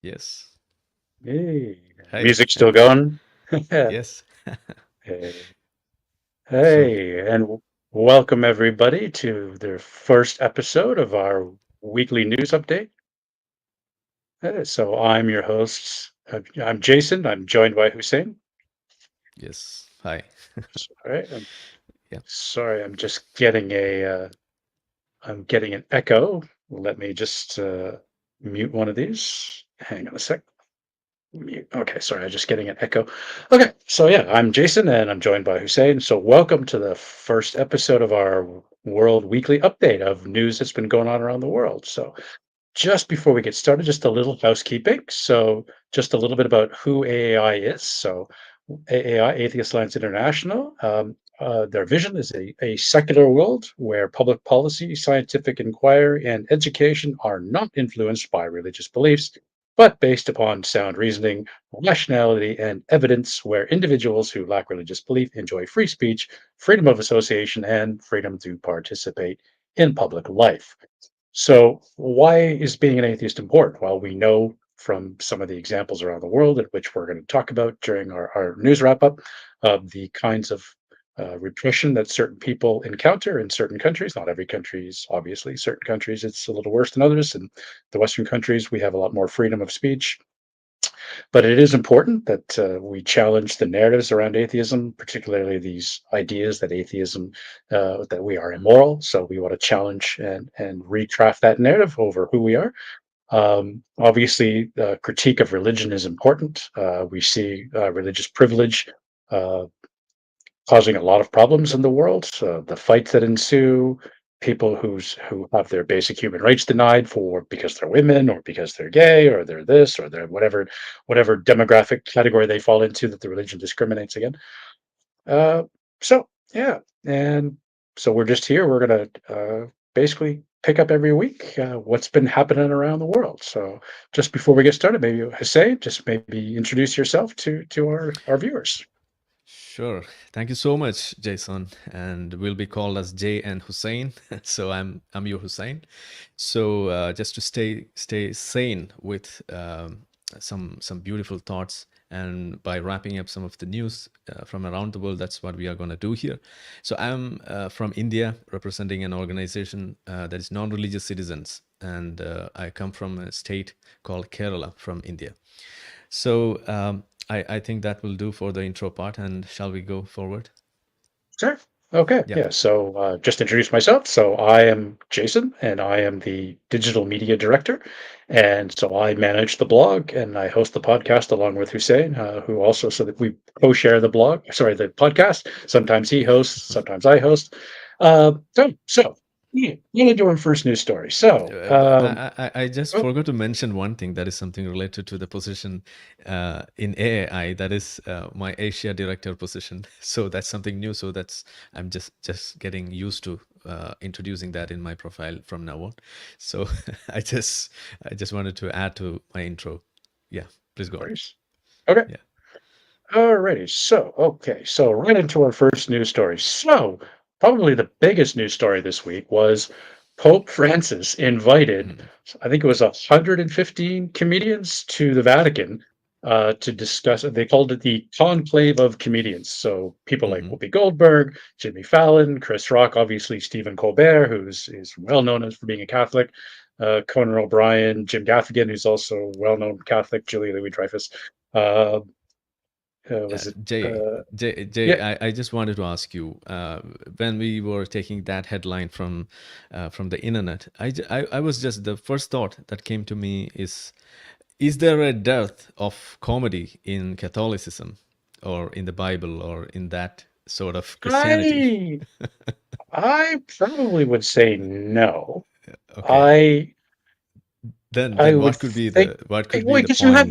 Yes. Hey, Hi. music still going? Yes. Hey, So, hey, and welcome everybody to the first episode of our weekly news update. So I'm your host. I'm Jason. I'm joined by Hussein. yes. Hi. All right. I'm Yeah. sorry. I'm getting an echo. Let me just mute one of these. Hang on a sec. Mute. Okay, sorry, I'm just getting an echo. Okay, so yeah, I'm Jason and I'm joined by Hussein. So welcome to the first episode of our World Weekly Update of news that's been going on around the world. So just before we get started, just a little housekeeping. So just a little bit about who AAI is. So AAI, Atheist Alliance International, their vision is a secular world where public policy, scientific inquiry, and education are not influenced by religious beliefs, but based upon sound reasoning, rationality, and evidence, where individuals who lack religious belief enjoy free speech, freedom of association, and freedom to participate in public life. So, why is being an atheist important? Well, we know from some of the examples around the world, at which we're going to talk about during our news wrap up, of the kinds of repression that certain people encounter in certain countries. Not every country is obviously, certain countries it's a little worse than others. In the Western countries, we have a lot more freedom of speech, but it is important that we challenge the narratives around atheism, particularly these ideas that atheism, that we are immoral. So we want to challenge and recraft that narrative over who we are. Obviously, critique of religion is important. We see religious privilege uh, causing a lot of problems in the world. The fights that ensue, people who have their basic human rights denied for because they're women or because they're gay or they're this or they're whatever demographic category they fall into that the religion discriminates against. Uh, so yeah, and so we're just here. We're gonna basically pick up every week what's been happening around the world. So just before we get started, maybe Hussein, just maybe introduce yourself to our viewers. Sure. Thank you so much, Jason. And we'll be called as Jay and Hussein. So I'm your Hussein. So just to stay sane with some beautiful thoughts, and by wrapping up some of the news from around the world, that's what we are going to do here. So I'm from India, representing an organization that is non-religious citizens, and I come from a state called Kerala from India. So I think that will do for the intro part. And shall we go forward? Sure. Okay. Yeah. Yeah. So just introduce myself. So I am Jason, and I am the digital media director. And so I manage the blog and I host the podcast along with Hussein, who also, so that we co-share the blog, sorry, the podcast. Sometimes he hosts, sometimes I host. So yeah, I'm going to do our first news story. So, I just oh, forgot to mention one thing that is something related to the position in AAI. That is my Asia director position. So that's something new. So that's I'm just getting used to introducing that in my profile from now on. So I just wanted to add to my intro. Yeah, please go on. stories. Okay. Yeah. Alrighty, so okay, so right into our first news story. So probably the biggest news story this week was Pope Francis invited, Mhm. I think it was 115 comedians to the Vatican to discuss. They called it the Conclave of Comedians. So people like Mhm. Whoopi Goldberg, Jimmy Fallon, Chris Rock, obviously Stephen Colbert, who's is well known as for being a Catholic, Conan O'Brien, Jim Gaffigan, who's also well known Catholic, Julia Louis Dreyfus. Uh, was it? Jay, Yeah. I just wanted to ask you, when we were taking that headline from the internet, I was just the first thought that came to me is there a dearth of comedy in Catholicism or in the Bible or in that sort of Christianity? I I probably would say no. Okay, I I then would think what could well, be the because point?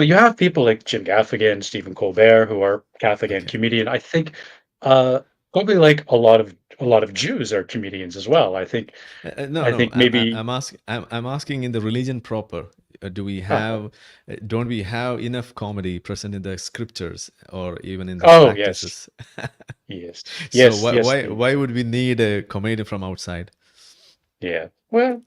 you have people like Jim Gaffigan, Stephen Colbert, who are Catholic and Okay, comedian. I think uh, probably like a lot of Jews are comedians as well. no, I no. think maybe I'm asking in the religion proper. Do we uh, have? Don't we have enough comedy present in the scriptures or even in the oh yes, practices? yes, So yes, yes. why would we need a comedian from outside? Yeah. Well.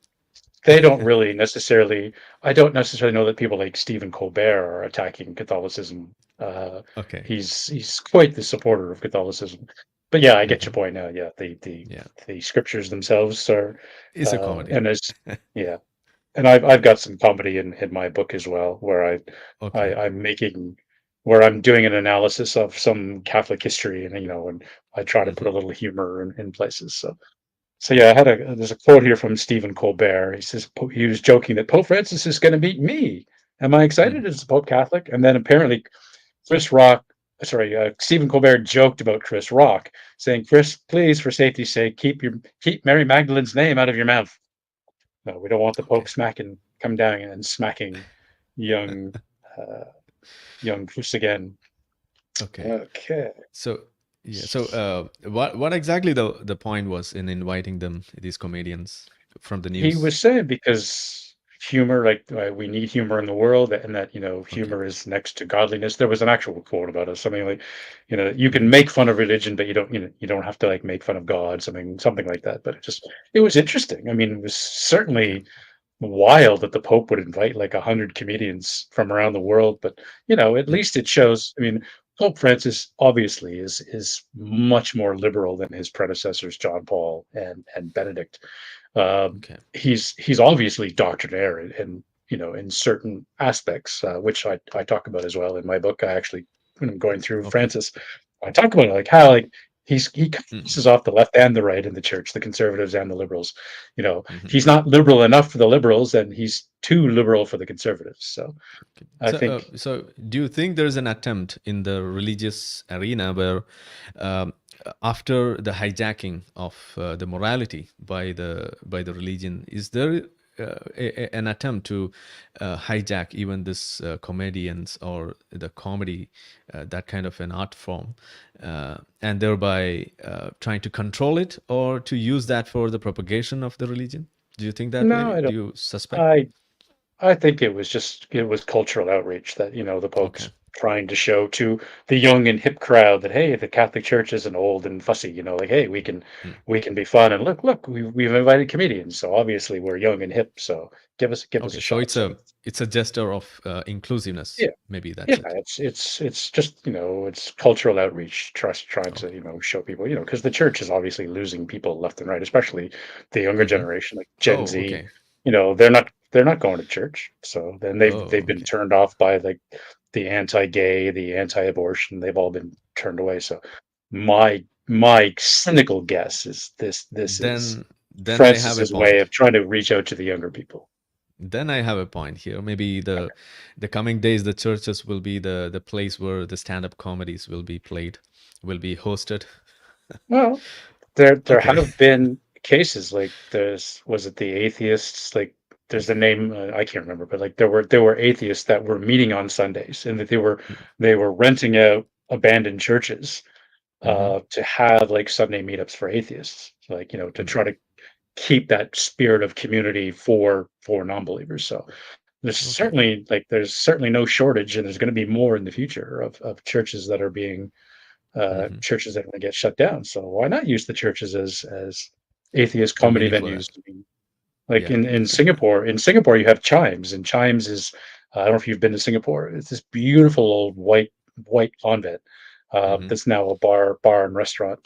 they don't really necessarily. I don't necessarily know that people like Stephen Colbert are attacking Catholicism. Uh, Okay. he's quite the supporter of Catholicism. But yeah, I get your Hmm. point now. Yeah, the Yeah. the scriptures themselves are, It's a comedy. and as yeah, and I've got some comedy in my book as well, where Okay. I'm making where I'm doing an analysis of some Catholic history, and and I try to put a Hmm. little humor in places. So yeah, I had there's a quote here from Stephen Colbert. He says he was joking that Pope Francis is going to beat me. Am I excited Hmm. as a Pope Catholic? And then apparently Chris Rock, sorry, Stephen Colbert joked about Chris Rock, saying, "Chris, please, for safety's sake, keep Mary Magdalene's name out of your mouth. No, we don't want the Pope Okay. come down and smacking young uh, young Chris again." Okay. Okay. So yeah. So what exactly the point was in inviting them, these comedians from the He news? was saying because humor, like we need humor in the world, and that Okay. humor is next to godliness. There was an actual quote about it, something like, you can Hmm. make fun of religion, but you don't have to like make fun of God, something like that. But it was interesting. I mean, it was Okay. certainly wild that the Pope would invite like 100 comedians from around the world. But at Mm. least it shows. I mean, Pope Francis obviously is much more liberal than his predecessors, John Paul and Benedict. Okay. He's obviously doctrinaire in certain aspects, which I talk about as well in my book. I actually, when I'm going through Okay. Francis, I talk about it, like how like he Hmm. pisses off the left and the right in the church, the conservatives and the liberals. Hmm. He's not liberal enough for the liberals, and he's too liberal for the conservatives. So I think So do you think there's an attempt in the religious arena where, um, after the hijacking of the morality by the religion, is there an attempt to hijack even this comedians or the comedy, that kind of an art form, and thereby trying to control it or to use that for the propagation of the religion? Do you think that no, way? I Do don't. you suspect? I I think it was cultural outreach that, the Okay. Pope's trying to show to the young and hip crowd that, hey, the Catholic Church isn't old and fussy, like, hey, Mm. we can be fun, and look, we've invited comedians, so obviously we're young and hip, so give us Okay, a so shot. So it's a gesture of inclusiveness. yeah, Maybe that's yeah, it. it's just it's cultural outreach, trust trying to Okay. show people, because the church is obviously losing people left and right, especially the younger Mm-hmm. generation, like Gen Oh, Z. okay. They're not going to church, so then Oh, they've been okay. turned off by like the anti-gay, the anti-abortion. They've all been turned away. So my cynical guess is this is Then I have a Francis's way point. of trying to reach out to the younger people. Then I have a point here. Maybe the coming days, the churches will be the place where the stand-up comedies will be played, will be hosted. Well, there Okay. have been cases like was it the atheists, like there's the name, I can't remember, but like there were atheists that were meeting on Sundays, and that they were renting out abandoned churches Mm-hmm. to have like Sunday meetups for atheists, like to try to keep that spirit of community for non-believers. So Okay. there's certainly no shortage, and there's going to be more in the future of churches that are being Mm-hmm. churches that are going to get shut down. So why not use the churches as atheist A comedy mini for venues? that. I mean, like Yeah. in Singapore, you have Chimes, and Chimes is I don't know if you've been to Singapore. It's this beautiful old white convent Mm-hmm. that's now a bar and restaurant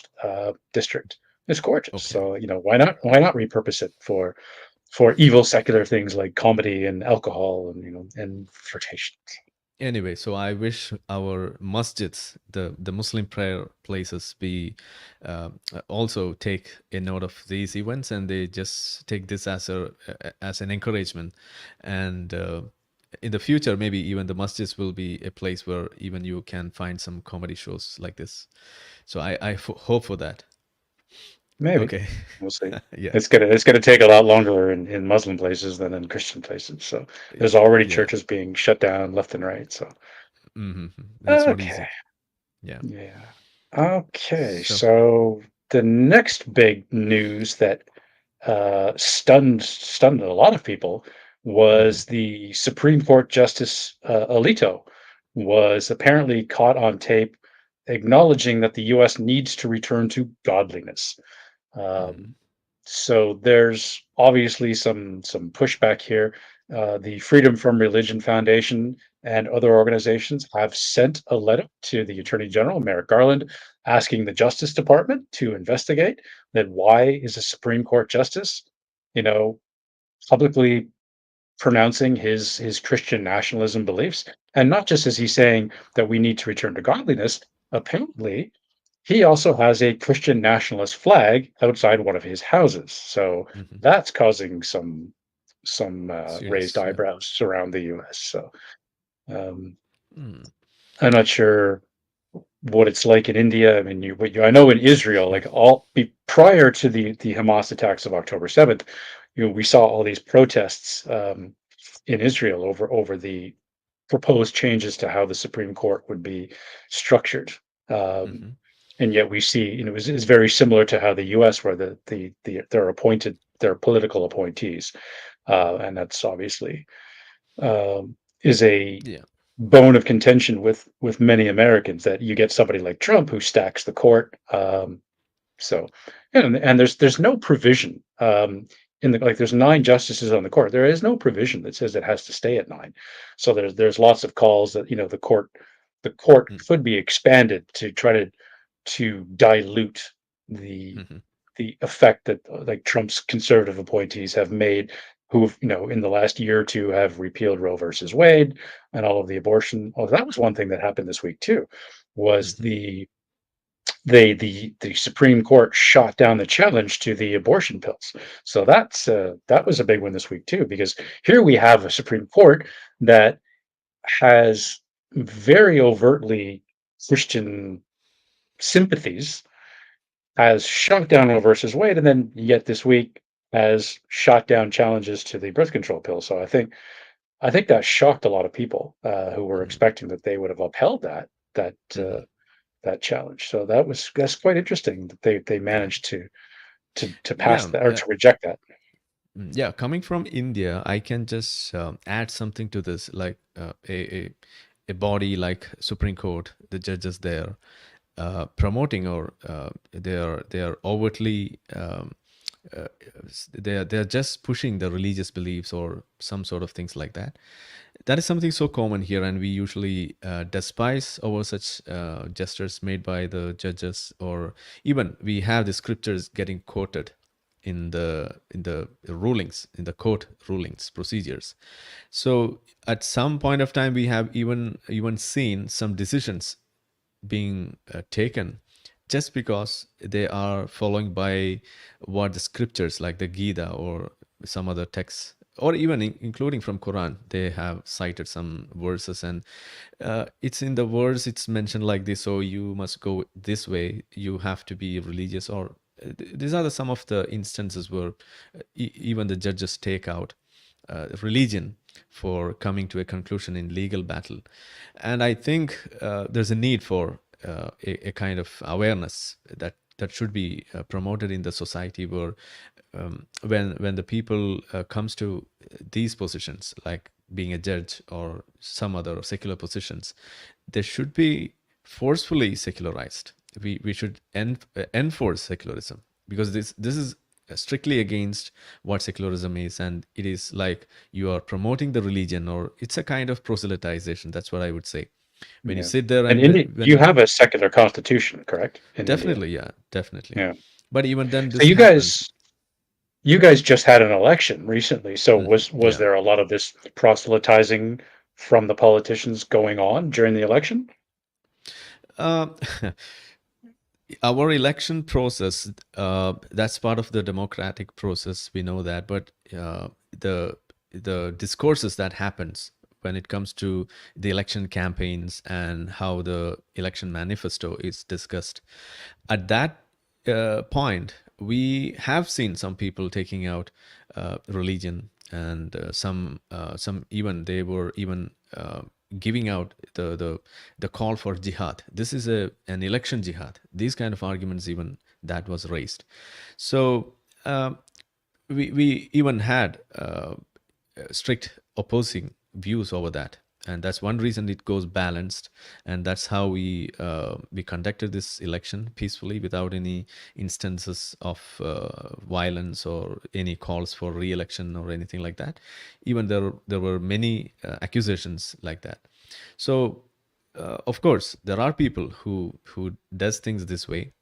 district. It's gorgeous. Okay. So why not repurpose it for evil secular things like comedy and alcohol and and flirtation. Anyway, so I wish our masjids, the Muslim prayer places, be also take a note of these events, and they just take this as an encouragement. And in the future, maybe even the masjids will be a place where even you can find some comedy shows like this. So hope for that. Maybe. Okay. We'll see. Yeah. It's gonna take a lot longer in Muslim places than in Christian places. So there's already Yeah. churches being shut down left and right. So Hmm. That's not okay. easy. Yeah. Yeah. Okay. So. So the next big news that stunned a lot of people Hmm. was the Supreme Court Justice Alito was apparently caught on tape acknowledging that the U.S. needs to return to godliness. Hmm. Um, So there's obviously some pushback here. The Freedom from Religion Foundation and other organizations have sent a letter to the Attorney General, Merrick Garland, asking the Justice Department to investigate that why is a Supreme Court justice, you know, publicly pronouncing his Christian nationalism beliefs. And not just is he saying that we need to return to godliness, apparently he also has a Christian nationalist flag outside one of his houses. So Hmm. that's causing some raised Serious, yeah. eyebrows around the US. So um, Mm. I'm not sure what it's like in India. I mean, I know in Israel, like prior to the Hamas attacks of October 7th, we saw all these protests in Israel over the proposed changes to how the Supreme Court would be structured. Um, Hmm. and yet we see, it's very similar to how the U.S., where they're political appointees, and that's obviously um, is a Yeah. bone of contention with many Americans, that you get somebody like Trump who stacks the court. So, and there's no provision in the, like, there's nine justices on the court. There is no provision that says it has to stay at nine. So there's lots of calls that the court Mm. could be expanded to try to dilute the Hmm. the effect that like Trump's conservative appointees have made, who in the last year or two have repealed Roe versus Wade and all of the abortion. Oh, that was one thing that happened this week too, was Hmm. the Supreme Court shot down the challenge to the abortion pills. So that was a big one this week too, because here we have a Supreme Court that has very overtly Christian sympathies, has shot down Roe versus Wade, and then yet this week has shot down challenges to the birth control pill. So I think that shocked a lot of people who were Hmm. expecting that they would have upheld that Hmm. that challenge. So that's quite interesting that they Yeah. managed to pass Yeah. that, or to reject that. Yeah. Coming from India, I can just add something to this, like a body like Supreme Court, the judges there, promoting, or they are overtly uh, they are just pushing the religious beliefs or some sort of things like that. That is something so common here, and we usually despise over such gestures made by the judges, or even we have the scriptures getting quoted in the rulings, in the court rulings procedures. So at some point of time, we have even seen some decisions being taken just because they are following by what the scriptures like the Gita or some other texts, or even including from Quran, they have cited some verses, and it's in the verse it's mentioned like this, so you must go this way, you have to be religious, or these are some of the instances where even the judges take out religion for coming to a conclusion in legal battle. And I think there's a need for a kind of awareness that should be promoted in the society, where when the people comes to these positions, like being a judge or some other secular positions, they should be forcefully secularized. We should enforce secularism, because this is strictly against what secularism is, and it is like you are promoting the religion, or it's a kind of proselytization. That's what I would say. When you Yeah. sit there And and India, when you you have a secular constitution, correct? In India. definitely, yeah, definitely. Yeah. But even then, So this happens. you guys just had an election recently. So was Yeah. there a lot of this proselytizing from the politicians going on during the election? Uh, our election process, that's part of the democratic process, we know that, but the the discourses that happens when it comes to the election campaigns and how the election manifesto is discussed, at that point we have seen some people taking out religion, and some even they were even giving out the call for jihad. This is an election jihad. These kind of arguments, even that was raised. So uh, we even had strict opposing views over that. and that's one reason it goes balanced, and that's how we conducted this election peacefully without any instances of violence or any calls for re-election or anything like that. Even there were many accusations like that. So of course there are people who does things this way,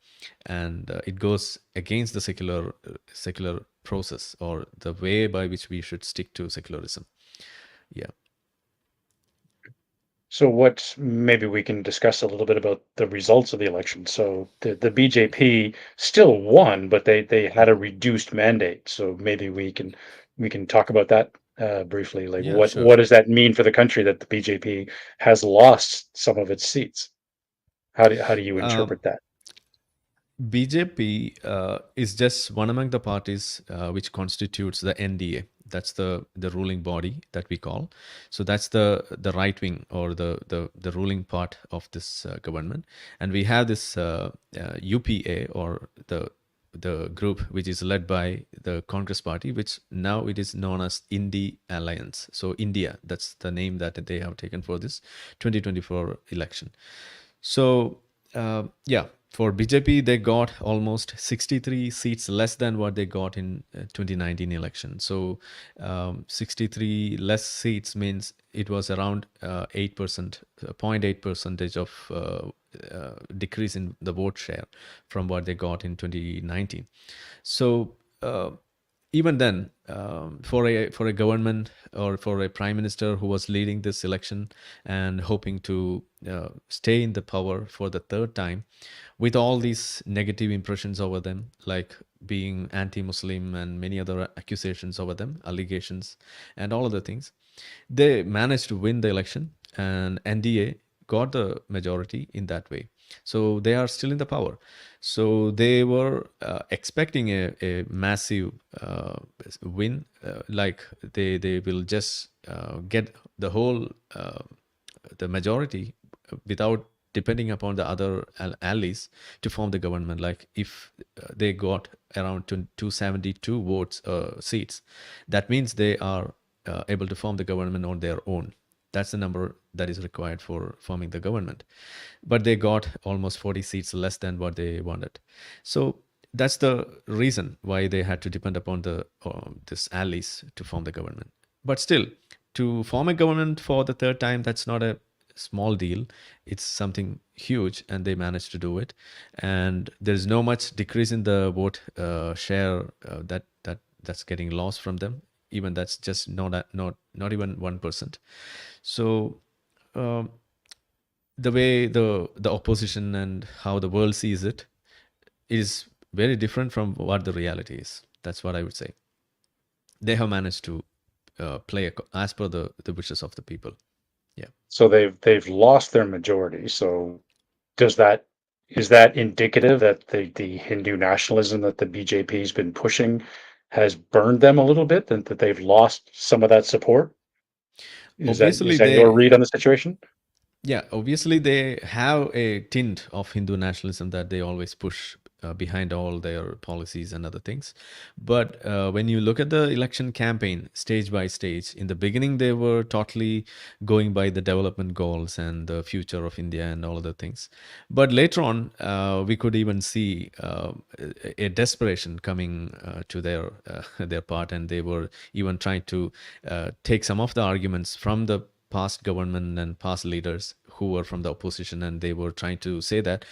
and it goes against the secular process or the way by which we should stick to secularism. Yeah. So what maybe we can discuss a little bit about the results of the election. So the BJP still won, but they had a reduced mandate. So maybe we can talk about that briefly. Like Yeah, what sure. does that mean for the country that the BJP has lost some of its seats? How do you um, interpret that? BJP is just one among the parties which constitutes the NDA. That's the ruling body that we call. So that's the right wing or the ruling part of this government, and we have this UPA or the group which is led by the Congress party, which now it is known as Indie Alliance. So India, that's the name that they have taken for this 2024 election. So, yeah, for BJP, they got almost 63 seats less than what they got in 2019 election. So, 63 less seats means it was around 8%, 0.8 percentage of decrease in the vote share from what they got in 2019. So, even then, for a government or for a prime minister who was leading this election and hoping to stay in the power for the third time, with all these negative impressions over them, like being anti-Muslim and many other accusations over them, allegations, and all other things, they managed to win the election, and NDA got the majority in that way. So they are still in the power. So they were expecting a massive win, like they will just get the whole the majority without depending upon the other allies to form the government. Like if they got around 272 votes seats, that means they are able to form the government on their own. That's the number that is required for forming the government. But they got almost 40 seats less than what they wanted. So that's the reason why they had to depend upon the this allies to form the government. But still, to form a government for the third time, that's not a small deal. It's something huge, and they managed to do it. And there's no much decrease in the vote share that's getting lost from them. Even that's just not even 1%. So um, the way the opposition and how the world sees it is very different from what the reality is. That's what I would say. They have managed to play as per the wishes of the people. Yeah. So they've lost their majority. So does that is that indicative that the Hindu nationalism that the BJP has been pushing has burned them a little bit and that they've lost some of that support? Is Obviously, that your read they on the situation? Yeah, obviously they have a tint of Hindu nationalism that they always push behind all their policies and other things. But when you look at the election campaign stage by stage, in the beginning they were totally going by the development goals and the future of India and all other things. But later on, we could even see a desperation coming to their part, and they were even trying to take some of the arguments from the past government and past leaders who were from the opposition, and they were trying to say that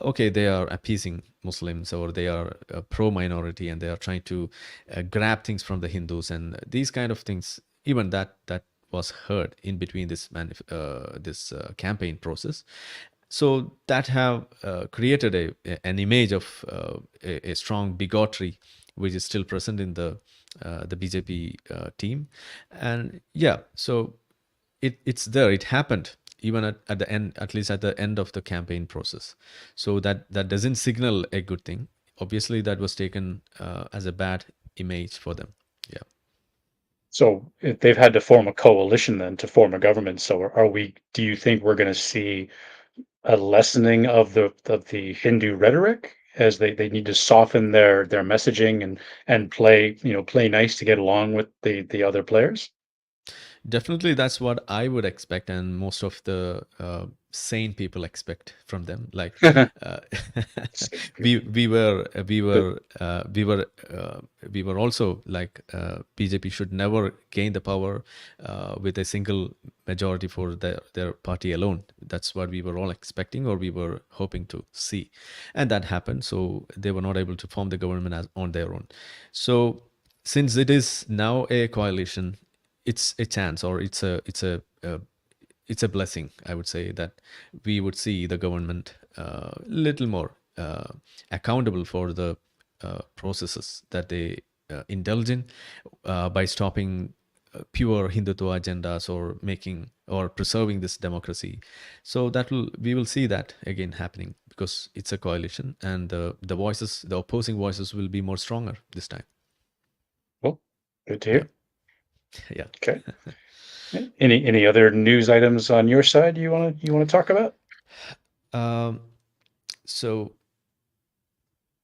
okay, they are appeasing Muslims, or they are pro minority, and they are trying to grab things from the Hindus, and these kind of things. Even that was heard in between this campaign process. So that have created an image of a strong bigotry which is still present in the BJP team. And yeah, so it's there. It happened even at the end, at least at the end of the campaign process. So that doesn't signal a good thing. Obviously, that was taken as a bad image for them. Yeah. So they've had to form a coalition then to form a government. So are we? Do you think we're going to see a lessening of the Hindu rhetoric as they need to soften their messaging and play play nice to get along with the other players? Definitely, that's what I would expect, and most of the sane people expect from them. Like, uh, Same we people. we were But we were also like BJP should never gain the power with a single majority for their party alone. That's what we were all expecting, or we were hoping to see, and that happened. So they were not able to form the government as on their own. So since it is now a coalition, it's a chance, or it's a blessing, I would say, that we would see the government little more accountable for the processes that they indulge in by stopping pure Hindutva agendas, or making or preserving this democracy. So that will we will see that again happening, because it's a coalition, and the opposing voices will be more stronger this time. well, good to Yeah, hear. yeah. Okay. Any other news items on your side you wanna talk about? Um, so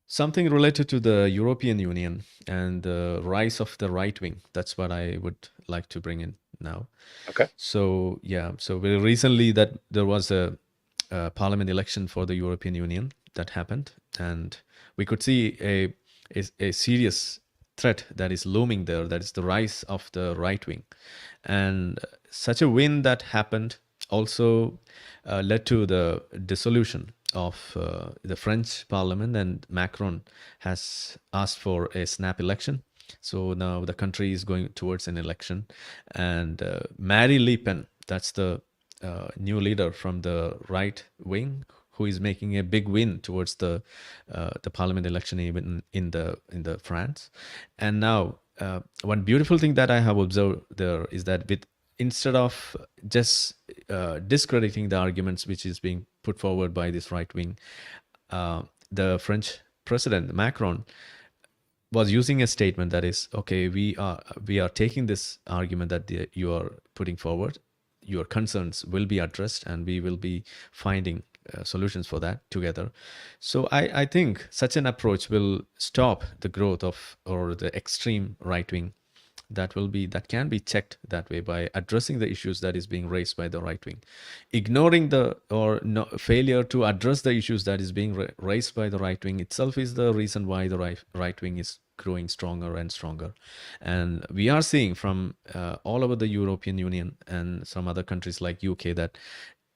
something related to the European Union and the rise of the right wing. That's what I would like to bring in now. Okay. So yeah, so very recently that there was a parliament election for the European Union that happened, and we could see a serious threat that is looming there. That is the rise of the right wing, and such a win that happened also led to the dissolution of the French Parliament, and Macron has asked for a snap election. So now the country is going towards an election, and Marie Le Pen, that's the new leader from the right wing, who is making a big win towards the parliament election, even in the France. And now one beautiful thing that I have observed there is that, with instead of just discrediting the arguments which is being put forward by this right wing, uh, the French president Macron was using a statement that is, okay, we are taking this argument that you are putting forward, your concerns will be addressed, and we will be finding solutions for that together. So I think such an approach will stop the growth of, or the extreme right wing, that can be checked that way, by addressing the issues that is being raised by the right wing. Ignoring the, or no, failure to address the issues that is being raised by the right wing itself is the reason why the right wing is growing stronger and stronger. And we are seeing from all over the European Union and some other countries like UK, that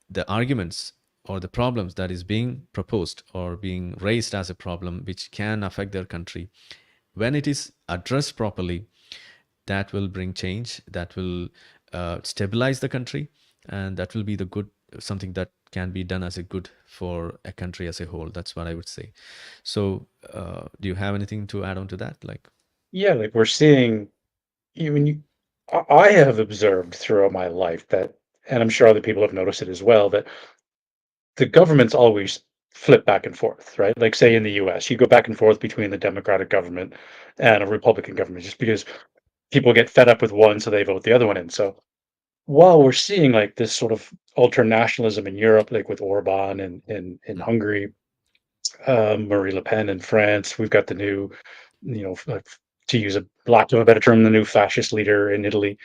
the arguments or the problems that is being proposed or being raised as a problem which can affect their country, when it is addressed properly, that will bring change, that will stabilize the country, and that will be the good, something that can be done as a good for a country as a whole. That's what I would say. So do you have anything to add on to that, like? Yeah, like we're seeing even you I have observed throughout my life that, and I'm sure other people have noticed it as well, that the governments always flip back and forth, right? Like say in the US, you go back and forth between the Democratic government and a Republican government just because people get fed up with one, so they vote the other one in. So while we're seeing like this sort of ultranationalism in Europe, like with Orban in Mm, Hungary, Marie Le Pen in France, we've got the new, to use a lack of a better term, the new fascist leader in Italy.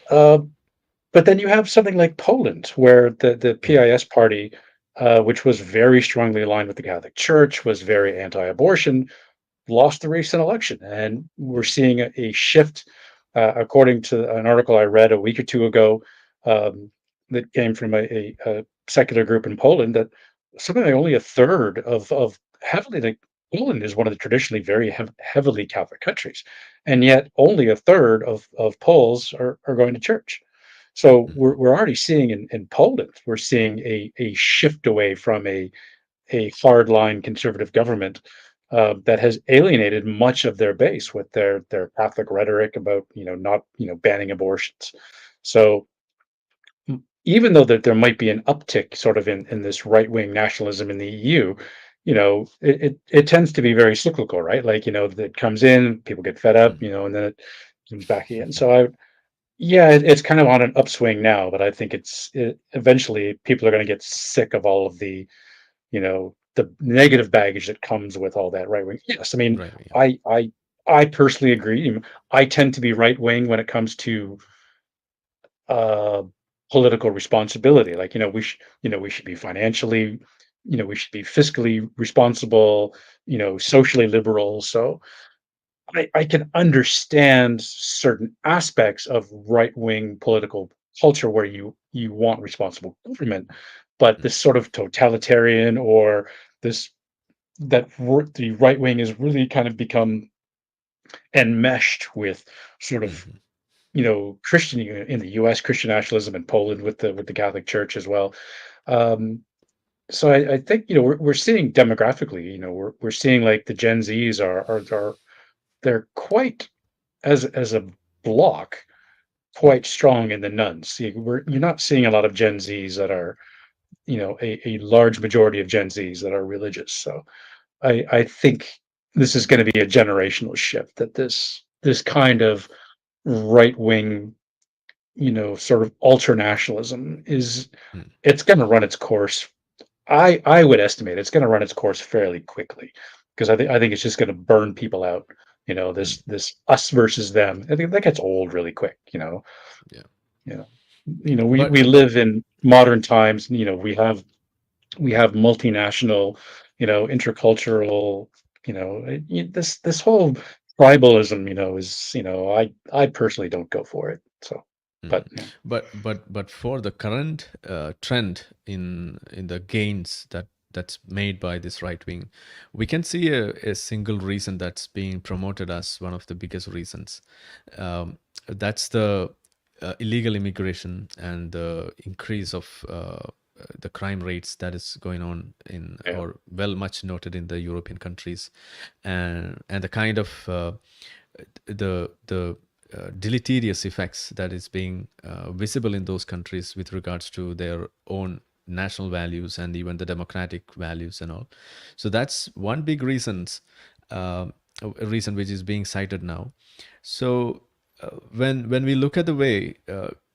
Uh, but then you have something like Poland, where the mhm, PIS party, which was very strongly aligned with the Catholic Church, was very anti-abortion, lost the recent election, and we're mm, seeing a shift, according to an article I read a week or two ago, that came from a secular group in Poland, that something like only a third of heavily like Poland is one of the traditionally very heavily Catholic countries, and yet only a third of Poles are going to church. So mhm, we're already seeing in Poland, we're seeing a shift away from a hardline conservative government, that has alienated much of their base with their Catholic rhetoric about not banning abortions. So even though that there might be an uptick sort of in this right wing nationalism in the EU, it tends to be very cyclical, right? Like that comes in, people get fed up, mm. and then it comes back again. So yeah, it's kind of on an upswing now, but I think eventually people are going to get sick of all of the negative baggage that comes with all that right wing. Yes, I mean, Right, yeah. I personally agree. I tend to be right wing when it comes to uh, political responsibility. Like, we should be financially, we should be fiscally responsible, socially liberal. So I can understand certain aspects of right wing political culture where you want responsible government, but Mm, this sort of totalitarian or this the right wing has really kind of become enmeshed with sort of mhm, Christian in the U.S. Christian nationalism in Poland with the Catholic Church as well. Um, so I think we're seeing demographically, we're seeing like the Gen Zs are they're quite as a block mm, quite strong in the nuns. You're not seeing a lot of Gen Zs that are a large majority of Gen Zs that are religious. So I think this is going to be a generational shift that this kind of right wing sort of ultra nationalism is mm, it's going to run its course. I would estimate it's going to run its course fairly quickly because I think it's just going to burn people out. mm. This us versus them. I think that gets old really quick. Yeah. You know, we But live in modern times. We have multinational, intercultural. This whole tribalism. Is I personally don't go for it. So, but mhm. But for the current trend in the gains that's made by this right wing, we can see a single reason that's being promoted as one of the biggest reasons. That's the illegal immigration and the increase of the crime rates that is going on in yeah, or well much noted in the European countries, and the kind of the deleterious effects that is being visible in those countries with regards to their own national values and even the democratic values and all. So that's one big uh, a reason which is being cited now. So when we look at the way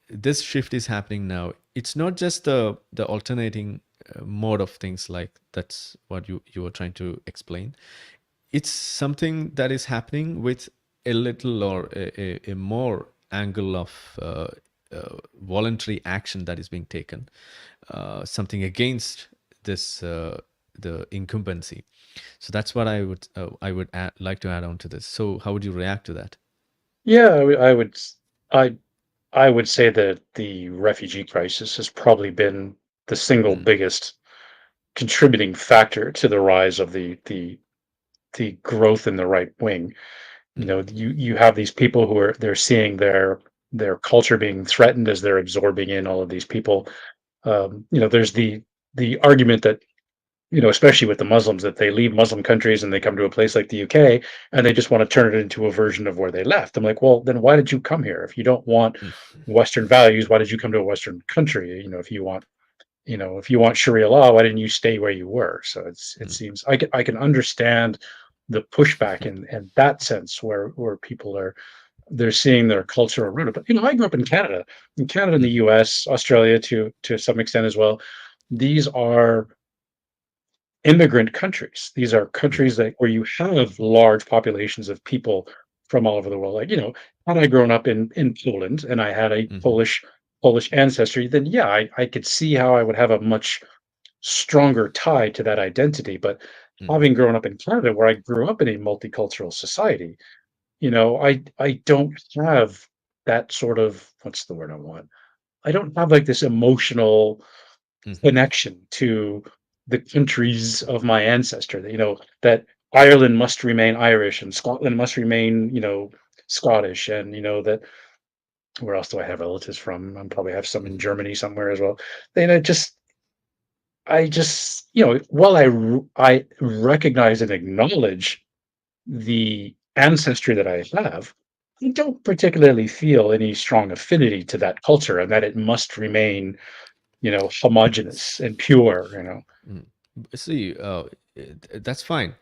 this shift is happening now, it's not just the alternating mode of things, like that's what you were trying to explain. It's something that is happening with a little or a more angle of voluntary action that is being taken, something against this the incumbency. So that's what I would like to add on to this. So how would you react to that? yeah. I I would say that the refugee crisis has probably been the single Mm, biggest contributing factor to the rise of the growth in the right wing. mm, You have these people who are they're seeing their culture being threatened as they're absorbing in all of these people. There's the argument that especially with the Muslims, that they leave Muslim countries and they come to a place like the UK and they just want to turn it into a version of where they left. I'm like, well, then why did you come here? If you don't want mm, Western values, why did you come to a Western country? If you want Sharia law, why didn't you stay where you were? So it mm, seems I can understand the pushback in that sense where people they're seeing their cultural root. But I grew up in Canada and the mm, US, Australia to some extent as well. These are immigrant countries. These are mm, countries that where you have large populations of people from all over the world. Like, had I grown up in Poland and I had a mhm, Polish ancestry, then yeah, I could see how I would have a much stronger tie to that identity. But mm, having grown up in Canada, where I grew up in a multicultural society, I don't have that sort of what's the word I want? I don't have like this emotional mhm, connection to the countries of my ancestor. That Ireland must remain Irish and Scotland must remain, Scottish, and that where else do I have relatives from? I probably have some in mhm, Germany somewhere as well. Then I just, while I recognize and acknowledge the ancestry that I have, I don't particularly feel any strong affinity to that culture and that it must remain, homogenous and pure. mm. See, that's fine.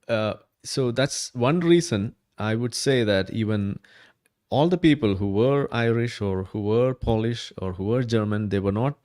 Uh, so that's one reason I would say that even all the people who were Irish or who were Polish or who were German, they were not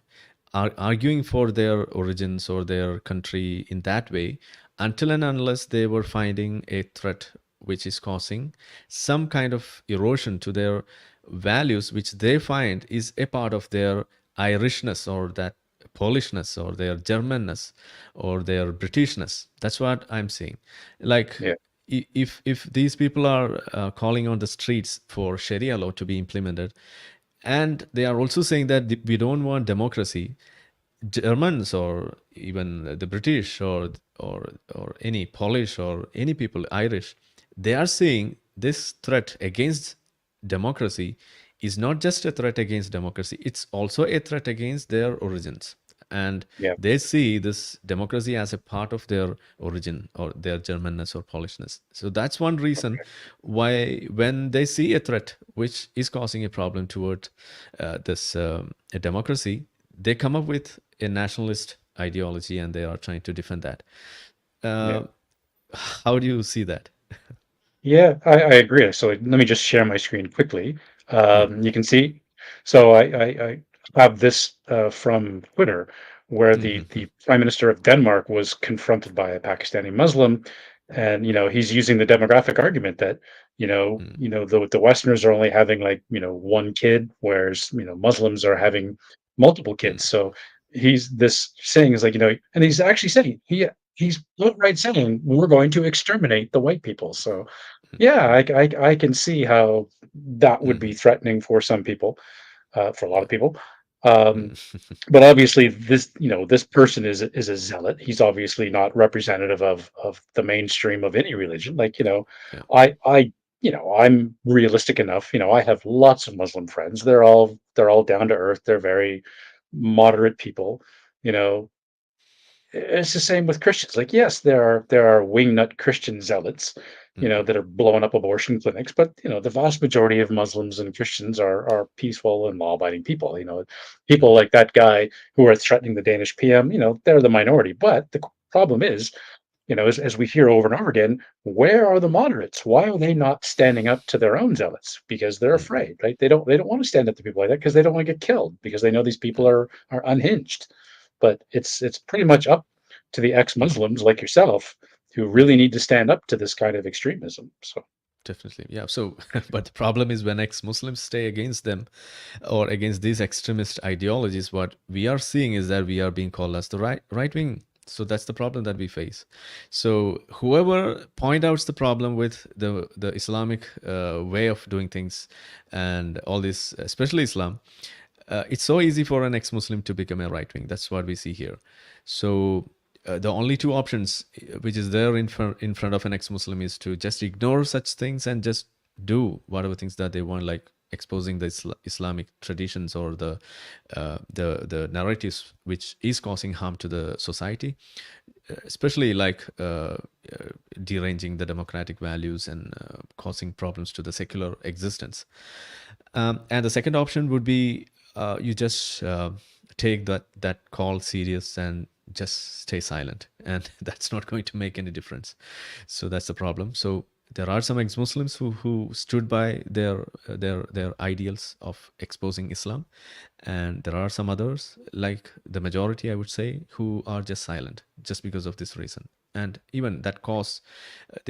arguing for their origins or their country in that way until and unless they were finding a threat which is causing some kind of erosion to their values which they find is a part of their Irishness or that Polishness or their Germanness or their Britishness. That's what I'm saying. Like Yeah. if these people are calling on the streets for Sharia law to be implemented, and they are also saying that we don't want democracy, Germans or even the British or any Polish or any people Irish, they are saying this threat against democracy is not just a threat against democracy; it's also a threat against their origins, and Yeah. they see this democracy as a part of their origin or their Germanness or Polishness. So that's one reason why, when they see a threat which is causing a problem toward this a democracy, they come up with a nationalist ideology and they are trying to defend that. Yeah. Uh, how do you see that? Yeah, I agree. So let me just share my screen quickly. Mm, You can see. So I have this from Twitter, where mhm, the Prime Minister of Denmark was confronted by a Pakistani Muslim, and he's using the demographic argument that mm, the Westerners are only having like one kid, whereas Muslims are having multiple mm, kids. So he's this saying is like and he's actually saying he's outright saying we're going to exterminate the white people. So yeah, mm, I can see how that would be mhm. threatening for some people, for a lot Yeah. of people. Um, Mm, but obviously, this person is a zealot. He's obviously not representative of the mainstream of any religion. Like yeah. I I'm realistic enough. I have lots of Muslim friends. They're all down to earth. They're very moderate people. You know, it's the same with Christians. Like, yes, there are wingnut Christian zealots, Mhm, that are blowing up abortion clinics, but the vast majority of Muslims and Christians are peaceful and law-abiding people. People mhm, like that guy who are threatening the Danish PM, they're the minority. But the problem is, as we hear over and over again, where are the moderates? Why are they not standing up to their own zealots? Because they're mhm, afraid, right? They don't want to stand up to people like that because they don't want to get killed because they know these people mm, are unhinged. But it's pretty much up to the mhm, ex-Muslims like yourself who really mhm. need to stand up to this kind of extremism. So Definitely. Yeah. So, but the problem is when ex-Muslims stay against them or against these extremist ideologies, what we are seeing is that we are being called as the right wing. So that's the problem that we face. So whoever point outs the problem with the Islamic way of doing things and all this, especially Islam, it's so easy for an ex-Muslim to become a right wing. That's what we see here. So the only two options which is there in front of an ex-Muslim is to just ignore such things and just do whatever things that they want, like exposing the Islamic traditions or the narratives which is causing harm to the society, especially like deranging the democratic values and causing problems to the secular existence. And the second option would be you just take that call serious and just stay silent, and that's not going to make any difference. So that's the problem. So there are some ex-Muslims who stood by their ideals of exposing Islam, and there are some others, like the majority, I would say, who are just silent just because of this reason, and even that costs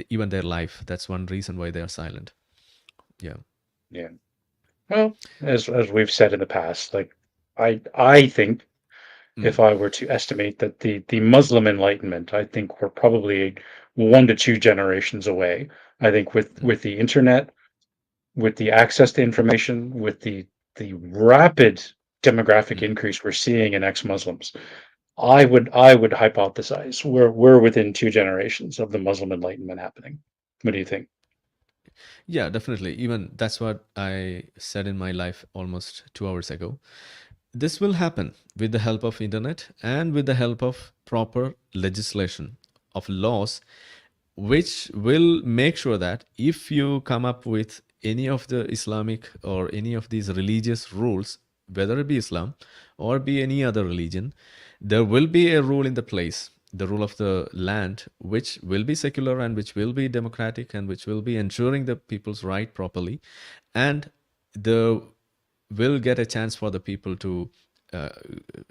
even their life. That's one reason why they are silent. Yeah. yeah. Well, as we've said in the past, like I think if Mm, I were to estimate that the Muslim Enlightenment, I think we're probably 1 to 2 generations away. I think mm, with the internet, with the access to information, with the rapid demographic mm. increase we're seeing in ex-Muslims, I would hypothesize we're within 2 generations of the Muslim Enlightenment happening. What do you think? Yeah, definitely. Even that's what I said in my life almost 2 hours ago. This will happen with the help of internet and with the help of proper legislation of laws, which will make sure that if you come up with any of the Islamic or any of these religious rules, whether it be Islam or be any other religion, there will be a rule in the place, the rule of the land, which will be secular and which will be democratic and which will be ensuring the people's right properly. And the will get a chance for the people to uh,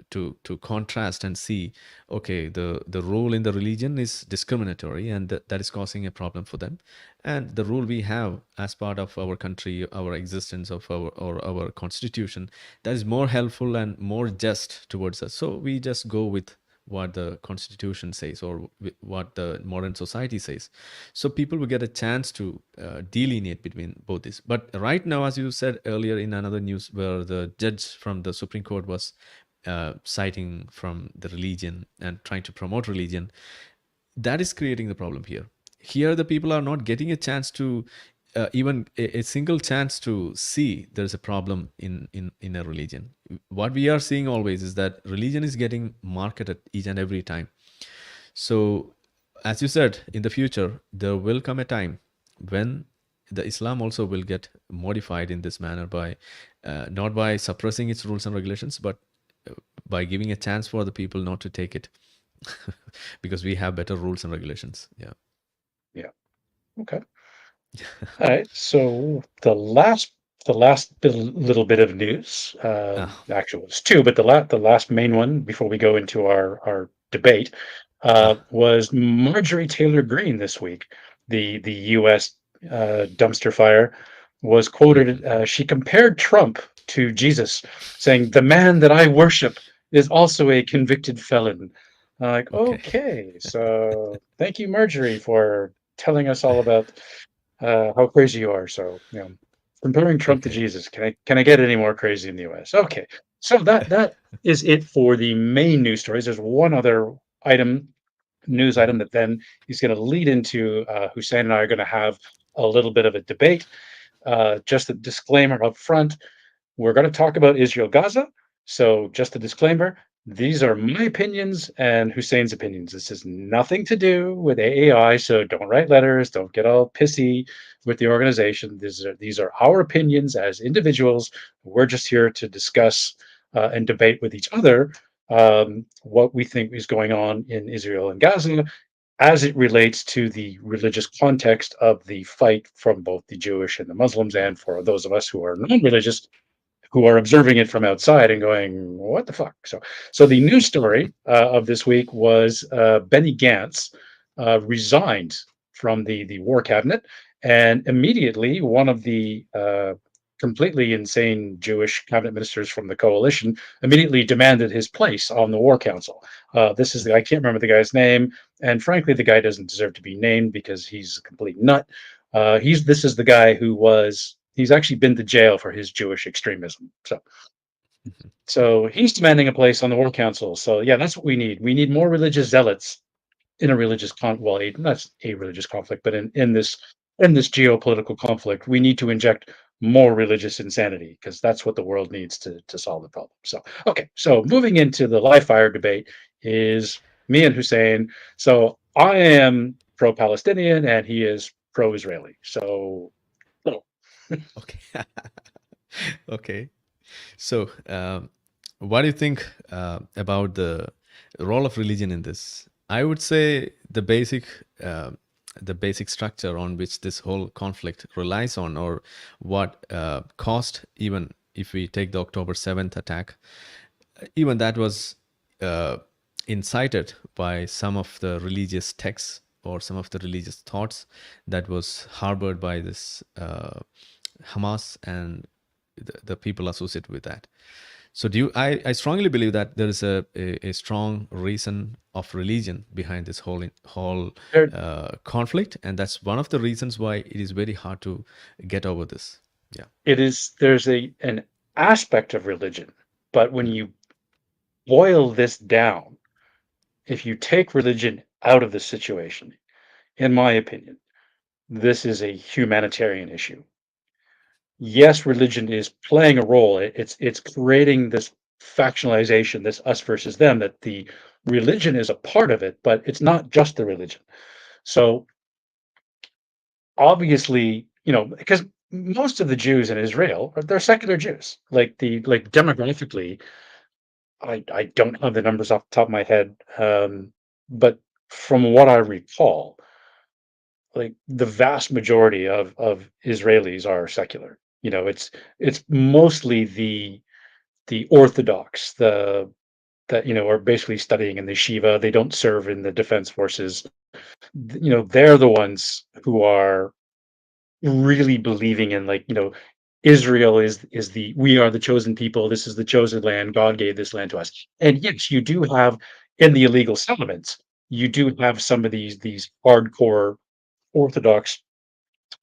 to contrast and see, okay, the rule in the religion is discriminatory, and that is causing a problem for them, and the rule we have as part of our country, our existence of our constitution, that is more helpful and more just towards us. So we just go with what the constitution says, or what the modern society says. So people will get a chance to delineate between both these. But right now, as you said earlier in another news, where the judge from the Supreme Court was citing from the religion and trying to promote religion, that is creating the problem here. Here the people are not getting a chance to even a single chance to see there's a problem in a religion. What we are seeing always is that religion is getting marketed each and every time. So, as you said, in the future, there will come a time when the Islam also will get modified in this manner by not by suppressing its rules and regulations, but by giving a chance for the people not to take it because we have better rules and regulations. Yeah. Yeah. Okay. All right. So little bit of news, Ah, actually it was two, but the last main one before we go into our debate, ah. was Marjorie Taylor Greene this week. The U.S. Dumpster fire was quoted. Mhm. She compared Trump to Jesus, saying, "The man that I worship is also a convicted felon." Like, Okay. okay, so thank you, Marjorie, for telling us all about how crazy you are. So, comparing Trump to Okay. Jesus, can I get any more crazy in the U.S.? Okay, so that is it for the main news stories. There's one other item, news Mhm. item, that then is going to lead into Hussein and I are going to have a little bit of a debate. Just a disclaimer up front: we're going to talk about Israel Gaza. So, just a disclaimer: these are my opinions and Hussein's opinions. This has nothing to do with AAI. So, don't write letters, don't get all pissy with the organization. These are our opinions as individuals. We're just here to discuss and debate with each other what we think is going on in Israel and Gaza as it relates to the religious context of the fight from both the Jewish and the Muslims, and for those of us who are non-religious, who are observing it from outside and going, "What the fuck?" So the news story of this week was Benny Gantz resigned from the War Cabinet, and immediately one of the completely insane Jewish cabinet ministers from the coalition immediately demanded his place on the War Council. This is the I can't remember the guy's name, and frankly, the guy doesn't deserve to be named because he's a complete nut. He's This is the guy who was he's actually been to jail for his Jewish extremism. Mhm. So he's demanding a place on the War Council. So yeah, that's what we need. We need more religious zealots in a not a religious conflict, but in this geopolitical conflict, we need to inject more religious insanity because that's what the world needs to solve the problem. So okay, so moving into the live fire debate is me and Hussein. So I am pro-Palestinian and he is pro-Israeli. So Okay. Okay. So, what do you think about the role of religion in this? I would say uh, the basic structure on which this whole conflict relies on, or what caused, even if we take the October 7th attack, even that was uh, incited by some of the religious texts or some of the religious thoughts that was harbored by this Hamas and the people associated with that. So do you? I strongly believe that there is a strong reason of religion behind this whole there conflict, and that's one of the reasons why it is very hard to get over this. Yeah. there's an aspect of religion, but when Mm. you boil this down, if you take religion out of the situation, in my opinion, this is a humanitarian issue. Yes, religion is playing a role. It's creating this factionalization, this us versus them, that the religion is a part of it, but it's not just the religion. So obviously, because most of the Jews in Israel they're secular Jews. Like demographically, I don't have the numbers off the top of my head, but from what I recall, like the vast majority of Israelis are secular. It's mostly the Orthodox, the that are basically studying in the Shiva. They don't serve in the defense forces. They're the ones who are really believing in, like, Israel is the we are the chosen people. This is the chosen land. God gave this land to us. And yes, you do have in the illegal settlements, you do have some of these hardcore Orthodox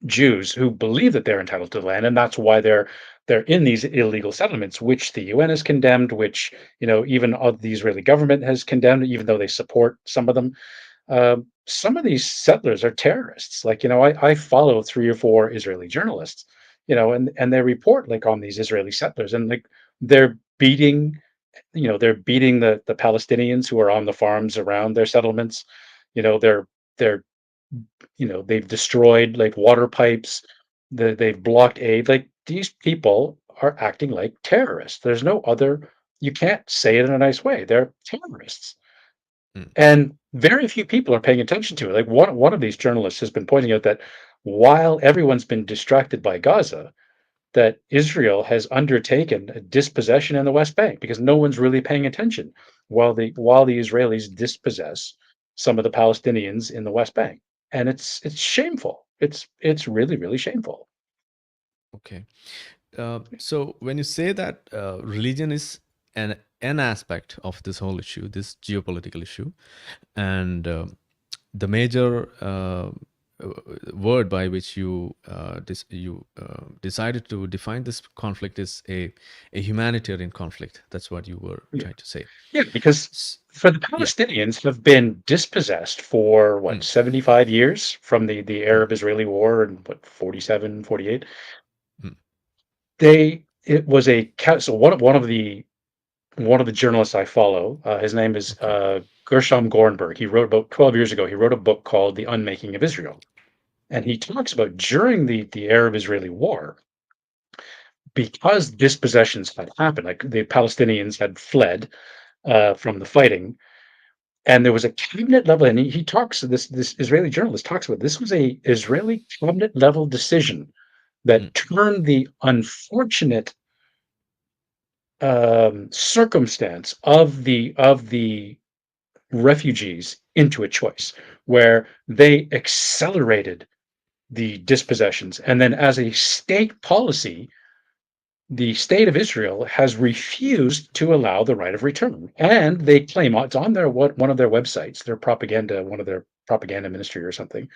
Jews who believe that they're entitled to the land, and that's why they're in these illegal settlements, which the UN has condemned, which even the Israeli government has condemned, even though they support some of them. Some of these settlers are terrorists. Like, I follow 3 or 4 Israeli journalists, and they report, like, on these Israeli settlers, and, like, they're beating, they're beating the Palestinians who are on the farms around their settlements. They're they've destroyed, like, water pipes. They've blocked aid. Like, these people are acting like terrorists. There's no other. You can't say it in a nice way. They're terrorists. Mm. And very few people are paying attention to it. Like, one of these journalists has been pointing out that while everyone's been distracted by Gaza, that Israel has undertaken a dispossession in the West Bank because no one's really paying attention while the Israelis dispossess some of the Palestinians in the West Bank. And it's shameful. It's really, really shameful. Okay. So when you say that religion is an aspect of this whole issue, this geopolitical issue, and the major word by which you decided to define this conflict is a humanitarian conflict. That's what you were Yeah. trying to say. Yeah, because S- for the yeah. Palestinians have been dispossessed for what, Mm, 75 years from the mm, Arab-Israeli war in what, 47, 48. mm. It was so one of the journalists I follow, his name is Okay. Gershom Gorenberg. He wrote about 12 years ago. He wrote a book called The Unmaking of Israel, and he talks about during the Arab-Israeli war, because dispossessions had happened, like the Palestinians had fled from the fighting, and there was a cabinet level, and he talks. This Israeli journalist talks about this was a Israeli cabinet level decision Mm, that turned the unfortunate circumstance of the refugees into a choice, where they accelerated the dispossessions, and then as a state policy, the state of Israel has refused to allow the right of return, and they claim it's on their one of their websites, their propaganda, one of their propaganda ministry or something.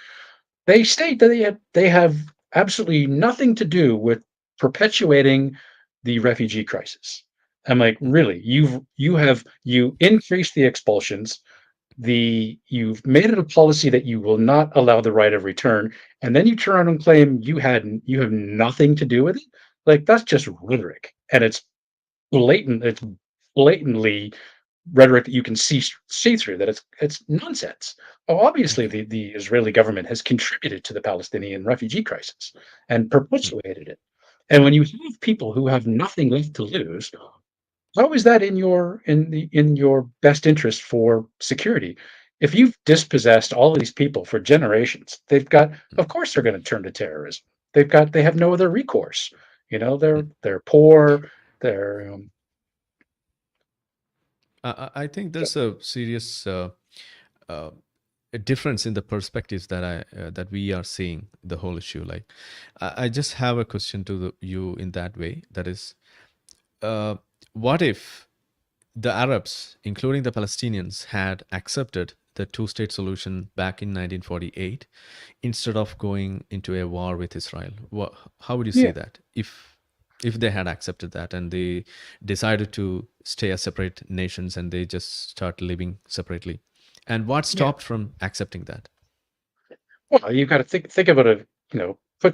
They state that they have absolutely nothing to do with perpetuating the refugee crisis. I'm like, mm, really? You increased the expulsions, you've made it a policy that you will not allow the right of return, and then you turn around and claim you have nothing to do with it. Like, that's just rhetoric, and it's blatantly rhetoric that you can see through, that it's nonsense. Oh, obviously, okay. the Israeli government has contributed to the Palestinian refugee crisis and Mm, perpetuated it. And when you have people who have nothing left to lose, how is that in your best interest for security? If you've dispossessed all of these people for generations, mm, of course they're going to turn to terrorism. They have no other recourse. mm. They're poor. They're I think so, there's a serious uh, a difference in the perspectives that we are seeing the whole issue. Like, I just have a question to you in that way. That is, uh, what if the Arabs, including the Palestinians, had accepted the two-state solution back in 1948 instead of going into a war with Israel? How would you see yeah, that if they had accepted that and they decided to stay as separate nations and they just start living separately? And what yeah. stopped from accepting that? Well, you've got to think about it.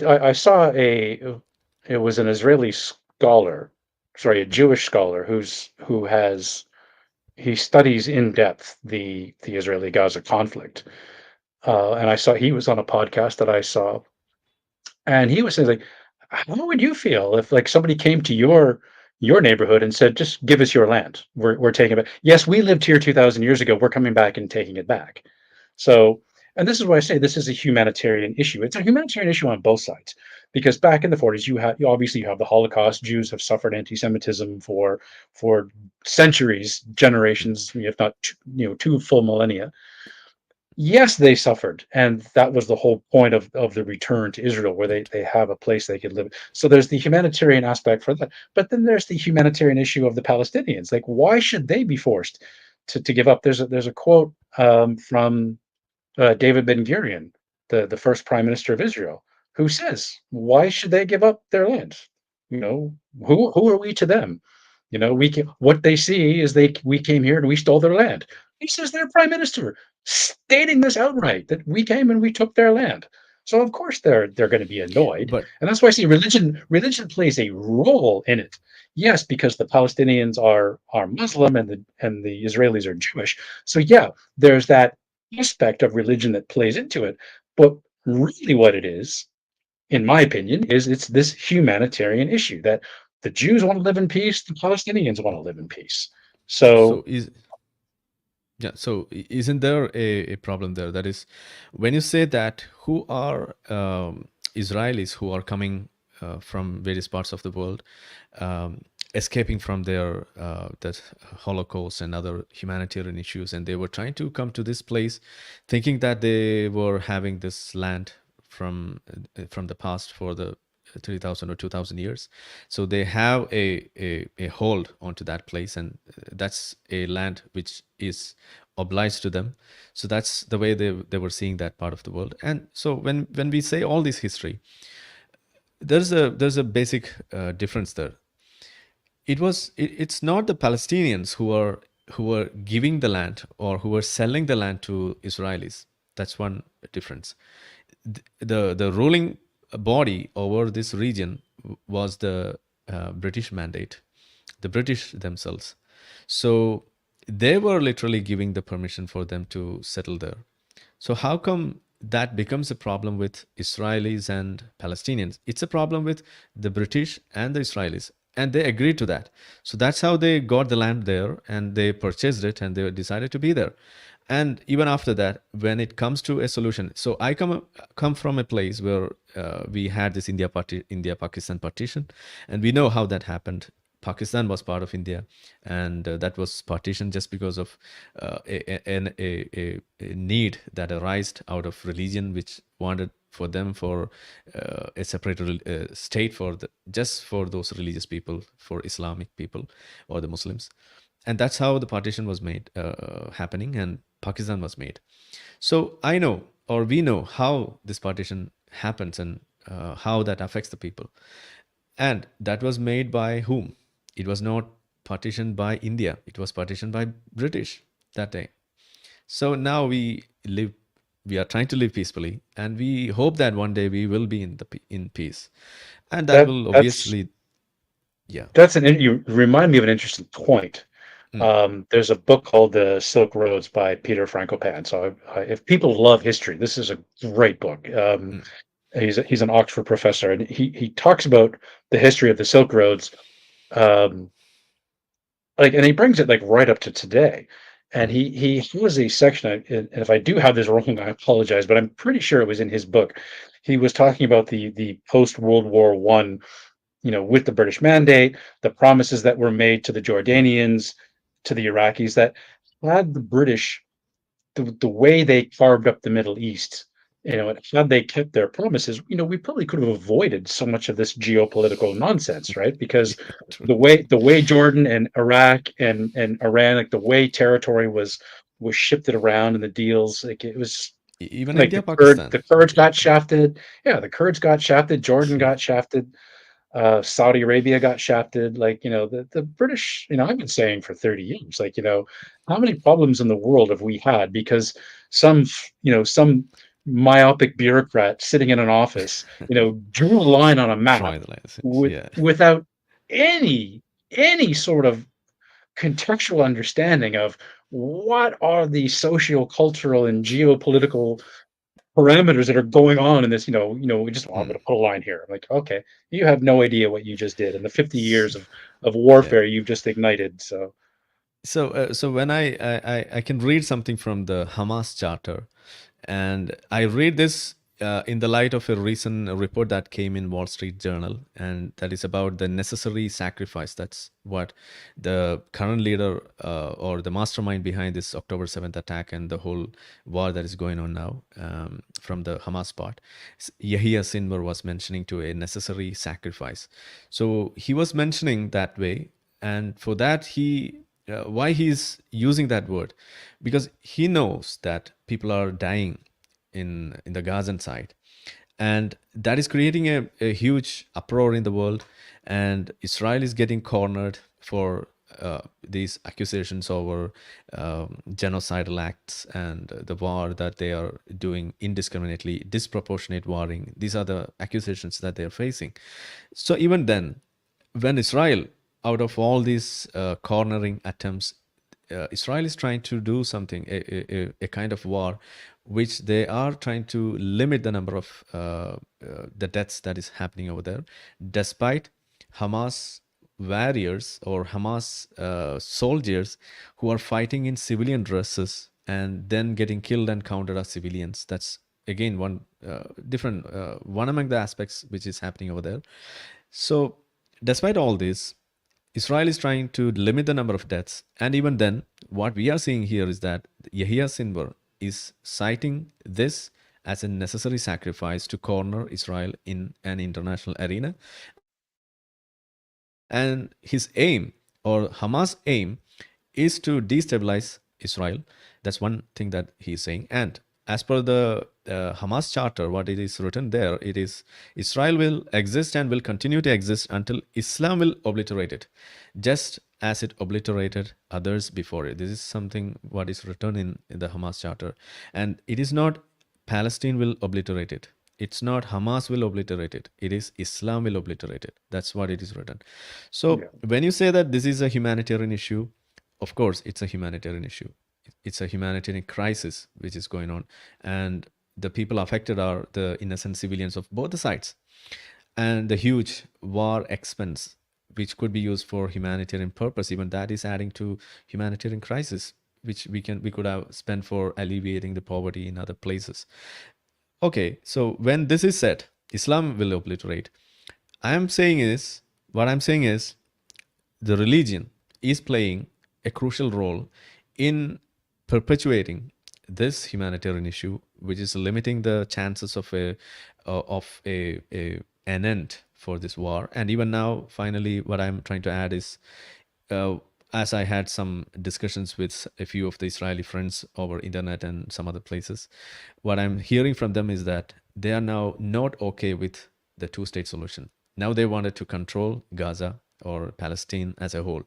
I saw it was an Israeli scholar, sorry, a Mm, Jewish scholar he studies in depth the Israeli Gaza conflict. And I saw he was on a podcast that I saw, and he was saying, like, how would you feel if, like, somebody came to your neighborhood and said, just give us your land. We're taking it back. Yes, we lived here 2,000 years ago. We're coming back and taking it back. So, and this is why I say this is a humanitarian issue. It's a humanitarian issue on both sides. because back in the 40s, you obviously have the Holocaust. Jews have suffered anti-Semitism for centuries, generations, if not two full millennia. Yes, they suffered, and that was the whole point of the return to Israel, where they have a place they could live. So there's the humanitarian aspect for that, but then there's the humanitarian issue of the Palestinians. Like, why should they be forced to give up? There's a quote from David Ben Gurion, the first prime minister of Israel, who says, "Why should they give up their land? You know, who are we to them? What they see is we came here and we stole their land." He says their prime minister stating this outright, that we came and we took their land. So of course they're going to be annoyed, But and that's why I see religion plays a role in it. Yes, because the Palestinians are Muslim and the Israelis are Jewish. So yeah, there's that aspect of religion that plays into it. But really, what it is, in my opinion, is it's this humanitarian issue that the Jews want to live in peace, the Palestinians want to live in peace. so So is yeah, so isn't there a problem there? That is, when you say that, who are Israelis who are coming from various parts of the world, um, escaping from their that Holocaust and other humanitarian issues, and they were trying to come to this place, thinking that they were having this land from the past for the 3,000 or 2,000 years. So they have a hold onto that place, and that's a land which is obliged to them. So that's the way they were seeing that part of the world. And so when we say all this history, there's a basic difference there. It's not the Palestinians who are giving the land or who are selling the land to Israelis. That's one difference. The ruling body over this region was the British mandate, the British themselves. So they were literally giving the permission for them to settle there. So how come that becomes a problem with Israelis and Palestinians? It's a problem with the British and the Israelis, and they agreed to that. So that's how they got the land there, and they purchased it, and they decided to be there. And even after that, when it comes to a solution, so I come from a place where we had this India Pakistan partition, and we know how that happened. Pakistan was part of India, and that was partitioned just because of a need that arose out of religion, which wanted for them for a separate state for just for those religious people, for Islamic people or the Muslims. And that's how the partition was made happening, and Pakistan was made. So I know, or we know, how this partition happens, and how that affects the people. And that was made by whom? It was not partitioned by India. It was partitioned by British that day. So now we are trying to live peacefully, and we hope that one day we will be in peace, and that that will that's obviously, yeah. you remind me of an interesting point. Mm, There's a book called The Silk Roads by Peter Frankopan. So if people love history, this is a great book. mm, He's an Oxford professor, and he talks about the history of the Silk Roads, um, and he brings it like right up to today. And mm, he has a section, and if I do have this wrong, I apologize, but I'm pretty sure it was in his book. He was talking about the post World War One, with the British mandate, the promises that were made to the Jordanians, to the Iraqis, that had the British, the way they carved up the Middle East, had they kept their promises, we probably could have avoided so much of this geopolitical nonsense, right? Because yeah, true. the way Jordan and Iraq and Iran, like the way territory was shifted around in the deals, like it was Even like India, Pakistan. The Kurds got shafted. Yeah, the Kurds got shafted. Jordan got shafted. Saudi Arabia got shafted. Like, the British, I've been saying for 30 years, like, how many problems in the world have we had because some myopic bureaucrat sitting in an office, drew a line on a map Try the license. Yeah. without any any sort of contextual understanding of what are the socio-cultural and geopolitical parameters that are going on in this, we just, I'm going Mm. to put a line here. I'm like, okay, you have no idea what you just did and the 50 S- years of Yeah. warfare you've just ignited. So So when I can read something from the Hamas Charter, and I read this in the light of a recent report that came in Wall Street Journal, and that is about the necessary sacrifice. That's what the current leader or the mastermind behind this October 7th attack and the whole war that is going on now from the Hamas part. Yahya Sinwar was mentioning to a necessary sacrifice. So he was mentioning that way, and for that why he's using that word, because he knows that people are dying in the Gazan side, and that is creating a huge uproar in the world, and Israel is getting cornered for these accusations over genocidal acts and the war that they are doing indiscriminately, disproportionate warring. These are the accusations that they are facing. So even then, when Israel, out of all these cornering attempts, Israel is trying to do something, a kind of war, which they are trying to limit the number of the deaths that is happening over there, despite Hamas warriors or Hamas soldiers who are fighting in civilian dresses and then getting killed and counted as civilians. That's again one different one among the aspects which is happening over there. So, despite all this, Israel is trying to limit the number of deaths. And even then, what we are seeing here is that Yahya Sinwar is citing this as a necessary sacrifice to corner Israel in an international arena. And his aim, or Hamas' aim, is to destabilize Israel. That's one thing that he is saying. And as per the Hamas charter, what it is written there, it is Israel will exist and will continue to exist until Islam will obliterate it, just as it obliterated others before it. This is something what is written in the Hamas charter. And it is not Palestine will obliterate it. It's not Hamas will obliterate it. It is Islam will obliterate it. That's what it is written. So Yeah. when you say that this is a humanitarian issue, of course, it's a humanitarian issue. It's a humanitarian crisis which is going on. And the people affected are the innocent civilians of both the sides. And the huge war expense, which could be used for humanitarian purpose, even that is adding to humanitarian crisis, which we could have spent for alleviating the poverty in other places. Okay, so when this is said, Islam will obliterate. I am saying is what I'm saying is the religion is playing a crucial role in perpetuating this humanitarian issue, which is limiting the chances of an end for this war. And even now, finally, what I'm trying to add is, uh, as I had some discussions with a few of the Israeli friends over internet and some other places, what I'm hearing from them is that they are now not okay with the two-state solution. Now they wanted to control Gaza or Palestine as a whole,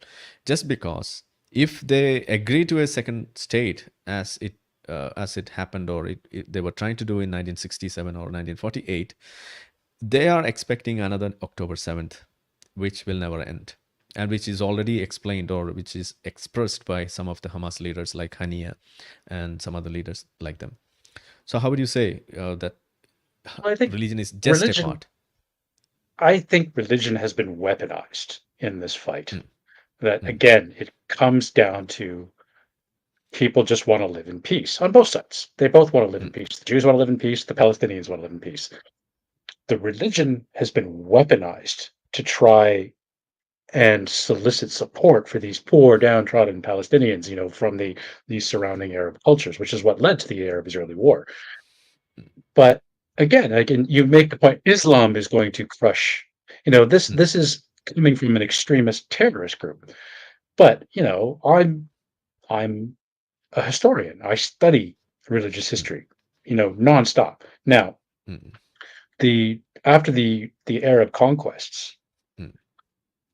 just because if they agree to a second state as it happened, or they were trying to do in 1967 or 1948, they are expecting another October 7th, which will never end, and which is already explained or which is expressed by some of the Hamas leaders like Hania and some other leaders like them. So, how would you say that Well, I think religion is just a religion part? I think religion has been weaponized in this fight. Mm, That mm, again, it comes down to people just want to live in peace on both sides. They both want to live in mm, peace. The Jews want to live in peace. The Palestinians want to live in peace. The religion has been weaponized to try and solicit support for these poor, downtrodden Palestinians, from these surrounding Arab cultures, which is what led to the Arab-Israeli war. But again, you make the point: Islam is going to crush. This mm, this is coming from an extremist terrorist group. But I'm a historian. I study religious mm, history, nonstop. Now, mm, the after the Arab conquests, mm,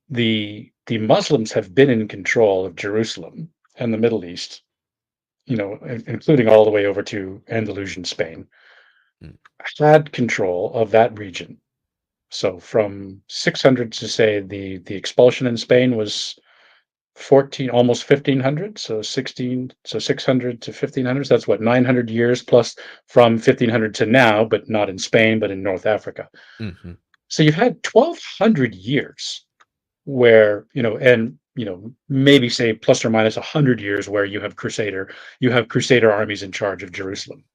the Muslims have been in control of Jerusalem and the Middle East, including all the way over to Andalusian Spain, mm, had control of that region. So from 600 to say the expulsion in Spain was 14, almost 1500. So 600 to 1500. So that's what, 900 years plus from 1500 to now, but not in Spain, but in North Africa. mm, So you've had 1200 years where, and, maybe say plus or minus 100 years where you have crusader armies in charge of Jerusalem.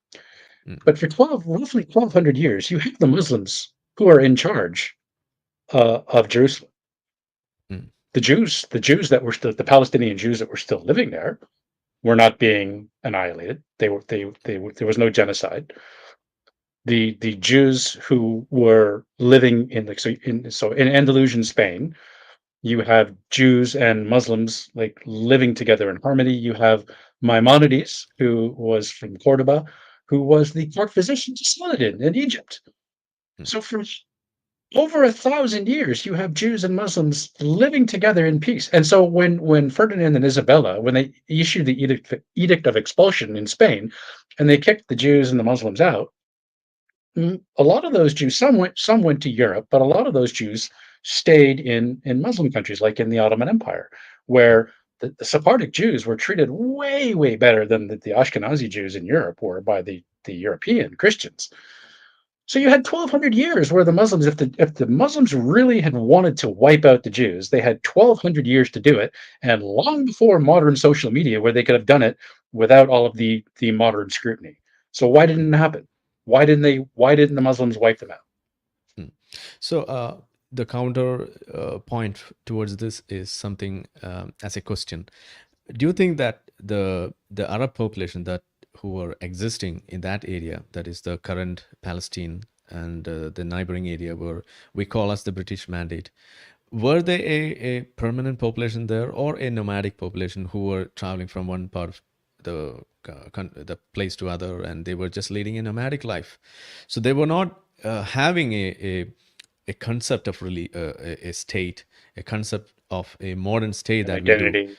mm, But for roughly 1,200 years, you have the Muslims who are in charge of Jerusalem. mm, The Jews that were still the Palestinian Jews that were still living there were not being annihilated. There was no genocide. The Jews who were living in in Andalusian Spain, you have Jews and Muslims like living together in harmony. You have Maimonides, who was from Cordoba, who was the court physician to Saladin in Egypt. mm, So for over 1,000 years, you have Jews and Muslims living together in peace. And so when Ferdinand and Isabella, when they issued the edict of expulsion in Spain, and they kicked the Jews and the Muslims out, a lot of those Jews, some went to Europe, but a lot of those Jews stayed in Muslim countries, like in the Ottoman Empire, mm, where the Sephardic Jews were treated way better than the Ashkenazi Jews in Europe were by the European Christians. So you had 1,200 years where the Muslims, if the Muslims really had wanted to wipe out the Jews, they had 1,200 years to do it, and long before modern social media, where they could have done it without all of the modern scrutiny. So why mm, didn't it happen? Why didn't they? Why didn't the Muslims wipe them out? mm. So the counter point towards this is something as a question. Do you think that the Arab population that who are existing in that area, that is the current Palestine and the neighboring area where we call as the British Mandate, were they a permanent population there or a nomadic population who were traveling from one part of the place to other, and they were just leading a nomadic life? So they were not having a concept of really a state, a concept of a modern state An that we do. identity.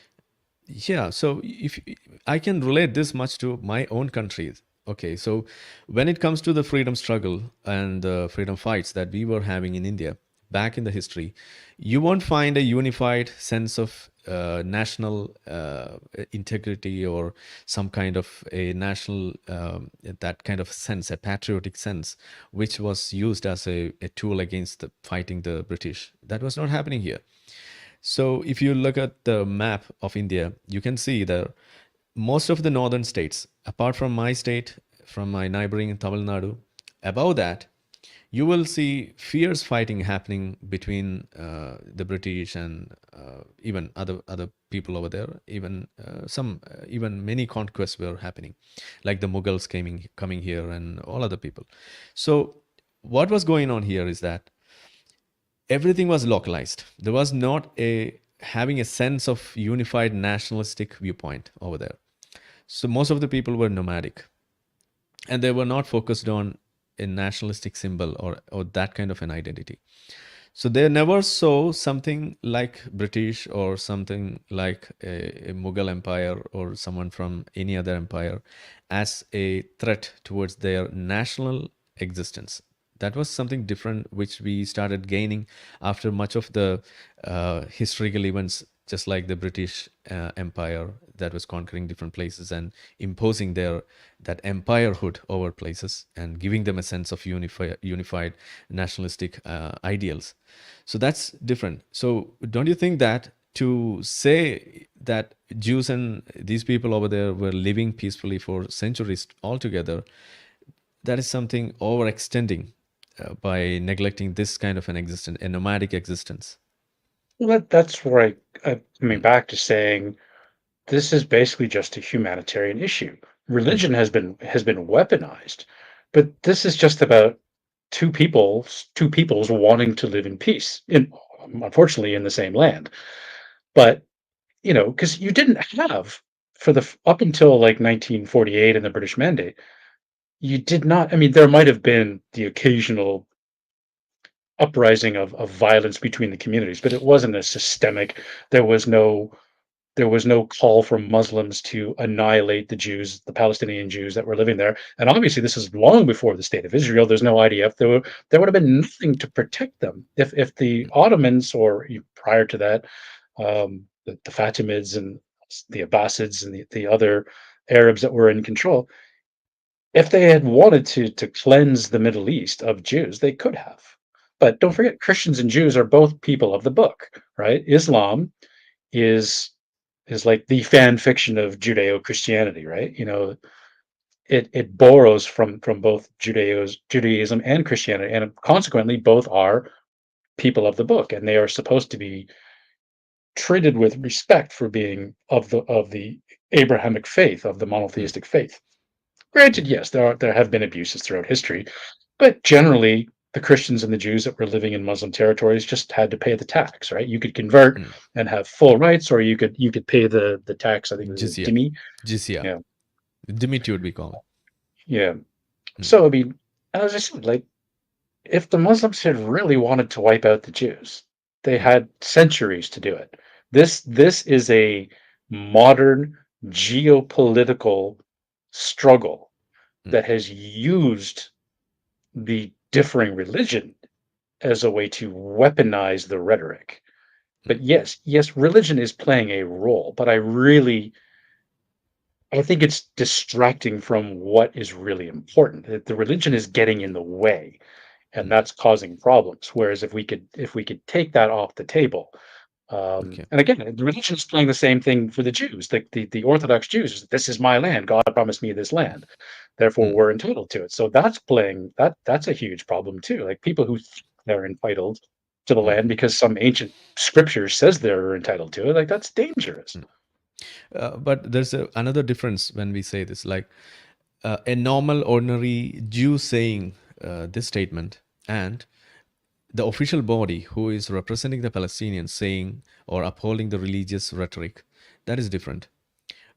Yeah, so if I can relate this much to my own country. Okay, so when it comes to the freedom struggle and the freedom fights that we were having in India back in the history, you won't find a unified sense of national integrity or some kind of a national that kind of sense, a patriotic sense, which was used as a tool against fighting the British. That was not happening here. So if you look at the map of India, you can see that most of the northern states, apart from my state, from my neighboring Tamil Nadu, above that, you will see fierce fighting happening between the British and even other people over there. Even even many conquests were happening, like the Mughals coming here and all other people. So what was going on here is that everything was localized. There was not a having a sense of unified nationalistic viewpoint over there. So most of the people were nomadic, and they were not focused on a nationalistic symbol or that kind of an identity. So they never saw something like British or something like a Mughal empire or someone from any other empire as a threat towards their national existence. That was something different, which we started gaining after much of the historical events, just like the British Empire that was conquering different places and imposing their that empirehood over places and giving them a sense of unified nationalistic ideals. So that's different. So don't you think that to say that Jews and these people over there were living peacefully for centuries altogether, that is something overextending by neglecting this kind of an existence, a nomadic existence? Well, that's where I coming Mm, back to saying this is basically just a humanitarian issue. mm, Religion has been weaponized, but this is just about two peoples wanting to live in peace, in unfortunately in the same land. But because you didn't have up until like 1948 and the British Mandate, you did not. I mean, there might have been the occasional uprising of violence between the communities, but it wasn't a systemic. There was no there was no call for Muslims to annihilate the Jews, the Palestinian Jews that were living there. And obviously, this is long before the state of Israel. There's no IDF. There would have been nothing to protect them if the Ottomans or prior to that, the Fatimids and the Abbasids and the other Arabs that were in control, if they had wanted to cleanse the Middle East of Jews, they could have. But don't mm, forget, Christians and Jews are both people of the book, right? Islam is like the fan fiction of Judeo-Christianity, right? it borrows from both Judaism and Christianity, and consequently, both are people of the book, and they are supposed to be treated with respect for being of the Abrahamic faith, of the mm, monotheistic faith. yeah, Granted, yes, there have been abuses throughout history, but generally, the Christians and the Jews that were living in Muslim territories just had to pay the tax, right? You could convert mm. and have full rights, or you could pay the tax. I think it was a Jizya, dhimmi. jizya, Yeah, dimitude we call it. yeah. Mm, So I mean, as I said, like if the Muslims had really wanted to wipe out the Jews, they mm, had centuries to do it. This is a modern geopolitical struggle mm, that has used the differing religion as a way to weaponize the rhetoric. mm, But yes, religion is playing a role, but I think it's distracting from what is really important. That the religion is getting in the way, and mm. that's causing problems. Whereas if we could take that off the table, Okay. and again, the religion is playing the same thing for the Jews. The Orthodox Jews, this is my land. God promised me this land, therefore Mm, we're entitled to it. So that's playing that's a huge problem too. Like people who think they're entitled to the land mhm, because some ancient scripture says they're entitled to it. Like that's dangerous. mm. But there's another difference when we say this. Like a normal, ordinary Jew saying this statement, and the official body who is representing the Palestinians saying or upholding the religious rhetoric, that is different.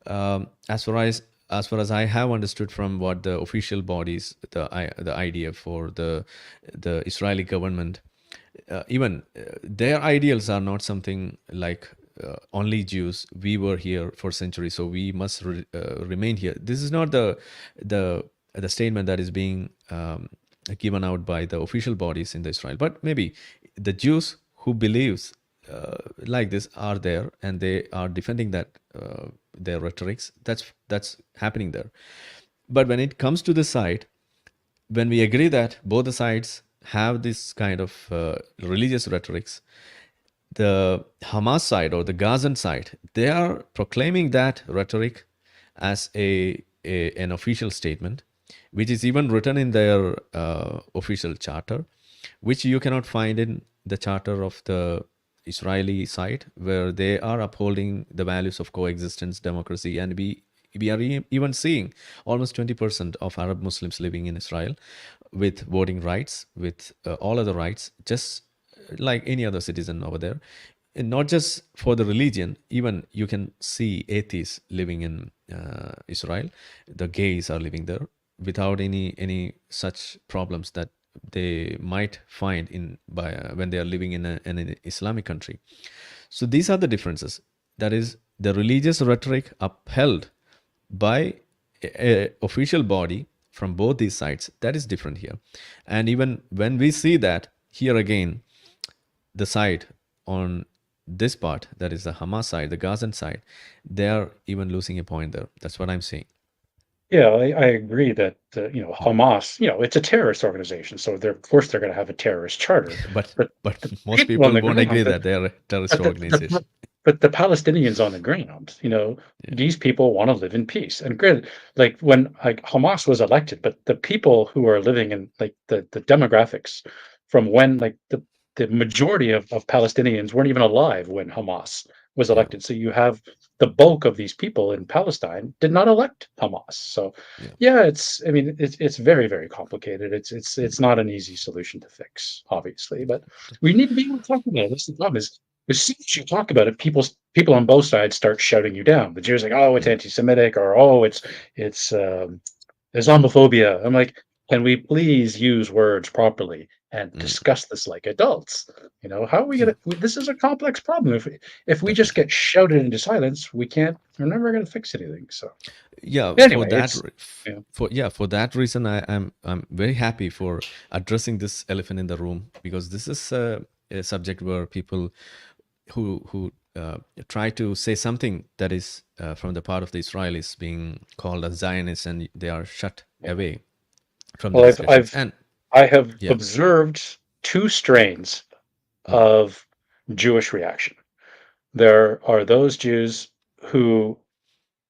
As far as I have understood from what the official bodies, the IDF or the Israeli government, even their ideals are not something like only Jews. We were here for centuries, so we must remain here. This is not the statement that is being given out by the official bodies in the Israel. But maybe the Jews who believes like this are there, and they are defending that their rhetorics. That's happening there. But when it comes to the side, when we agree that both the sides have this kind of religious rhetorics, the Hamas side or the Gazan side, they are proclaiming that rhetoric as an official statement, which is even written in their official charter, which you cannot find in the charter of the Israeli side, where they are upholding the values of coexistence, democracy, and we are even seeing almost 20% of Arab Muslims living in Israel with voting rights, with all other rights, just like any other citizen over there. And not just for the religion, even you can see atheists living in Israel. The gays are living there without any such problems that they might find in by when they are living in an Islamic country. So these are the differences. That is the religious rhetoric upheld by a official body from both these sides. That is different here. And even when we see that here again, the side on this part, that is the Hamas side, the Gazan side, they are even losing a point there. That's what I'm saying. Yeah, I agree that Hamas, it's a terrorist organization, so of course they're going to have a terrorist charter. but But but the most people on people the won't agree ground, that they are a terrorist But organization. but the Palestinians on the ground, Yeah. these people want to live in peace. And granted, like when like Hamas was elected, but the people who are living in like the demographics from when like the majority of Palestinians weren't even alive when Hamas was Yeah. elected. So you have the bulk of these people in Palestine did not elect Hamas. So Yeah. yeah, I mean it's very, very complicated. Mm. It's not an easy solution to fix, obviously, but we need to be able to talk about it. That's the problem is as soon as you talk about it, people on both sides start shouting you down. The Jews like, oh, it's Mm. anti-Semitic, or oh, it's Islamophobia. I'm like, can we please use words properly and Mm. discuss this like adults? How are we Yeah. gonna? This is a complex problem. If we just Definitely. get shouted into silence, we can't. We're never gonna fix anything. So Yeah. For anyway, that, it's yeah. for that reason, I'm very happy for addressing this elephant in the room, because this is a subject where people who try to say something that is from the part of the Israelis being called as Zionists, and they are shut Yeah. away from the Well, discussions. And I have yeah. observed two strains Mm, of Jewish reaction. There are those Jews who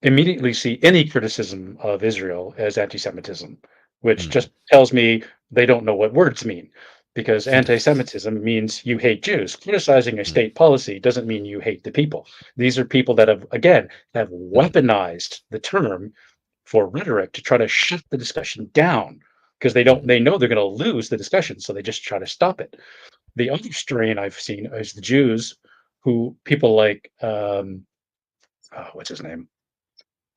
immediately see any criticism of Israel as anti-Semitism, which Mm. just tells me they don't know what words mean. Because Yeah. anti-Semitism means you hate Jews. Criticizing a Mm. state policy doesn't mean you hate the people. These are people that have, again, have Mm. weaponized the term for rhetoric to try to shut the discussion down because Mm. they know they're going to lose the discussion, so they just try to stop it. The other strain I've seen is the Jews, who people like what's his name?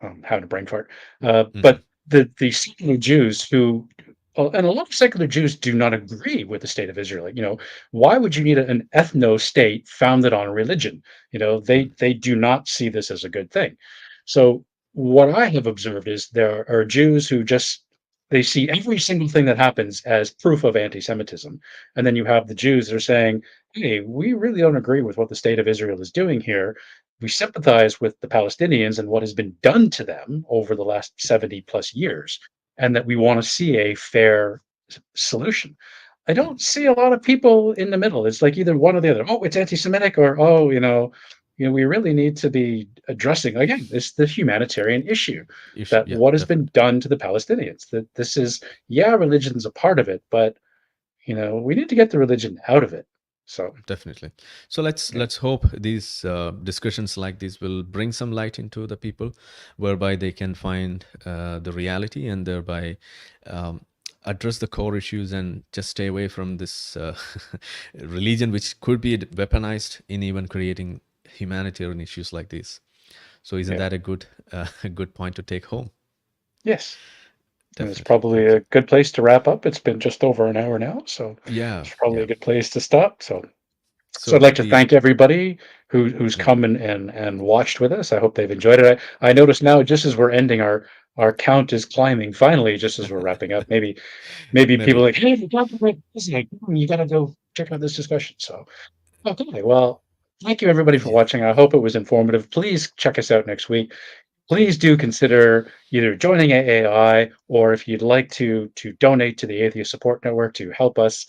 I'm having a brain fart. Mhm. But the secular Jews who, and a lot of secular Jews do not agree with the state of Israel. Like, why would you need an ethno state founded on religion? Mm. They do not see this as a good thing. So what I have observed is there are Jews who just they see every single thing that happens as proof of anti-Semitism, and then you have the Jews that are saying, "Hey, we really don't agree with what the state of Israel is doing here. We sympathize with the Palestinians and what has been done to them over the last 70 plus years, and that we want to see a fair solution." I Mm. don't see a lot of people in the middle. It's like either one or the other. Oh, it's anti-Semitic, or oh, we really need to be addressing again this the humanitarian issue that Yeah, what has been definitely. done to the Palestinians. That this is yeah, religion's a part of it, but we need to get the religion out of it. So Definitely. So let's yeah, let's hope these discussions like this will bring some light into the people, whereby they can find the reality and thereby um, address the core issues and just stay away from this religion, which could be weaponized in even creating humanitarian issues like this. So isn't yeah, that a good a good point to take home? yes. And it's Definitely. probably Thank a you. good place to wrap up. It's been just over an hour now, so Yeah. it's probably Yeah. a good place to stop. So I'd So like to the thank everybody who's mm, come and watched with us. I hope they've enjoyed it. I notice now, just as we're ending, our count is climbing. Finally, just as we're wrapping up, maybe people maybe. are like, hey, you got to you got to go check out this discussion. So okay, well, thank you everybody for Yeah. watching. I hope it was informative. Please check us out next week. Yeah. Please do consider either joining AAI, or if you'd like to donate to the Atheist Support Network to help us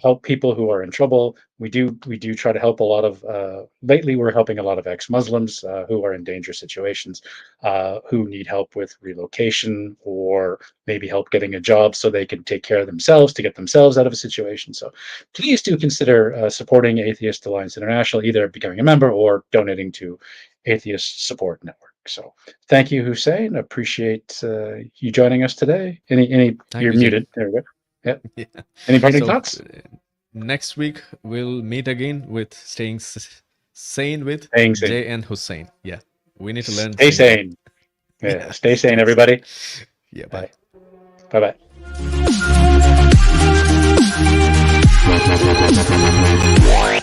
help people who are in trouble. We do try to help a lot of. Lately, we're helping a lot of ex-Muslims who are in dangerous situations, who need help with relocation or maybe help getting a job so they can take care of themselves to get themselves out of a situation. So please do consider supporting Atheist Alliance International, either becoming a member or donating to Atheist Support Network. So thank you, Hussein. Appreciate you joining us today. Thank You're you, Jay. muted. There we go. Yeah. Yeah. Any parting So thoughts? next week we'll meet again with staying sane with Staying sane. Jay and Hussein. Yeah, we need to learn Stay sane. sane. Yeah. Yeah, Stay sane, stay sane. everybody. Yeah, All bye. right. Bye bye.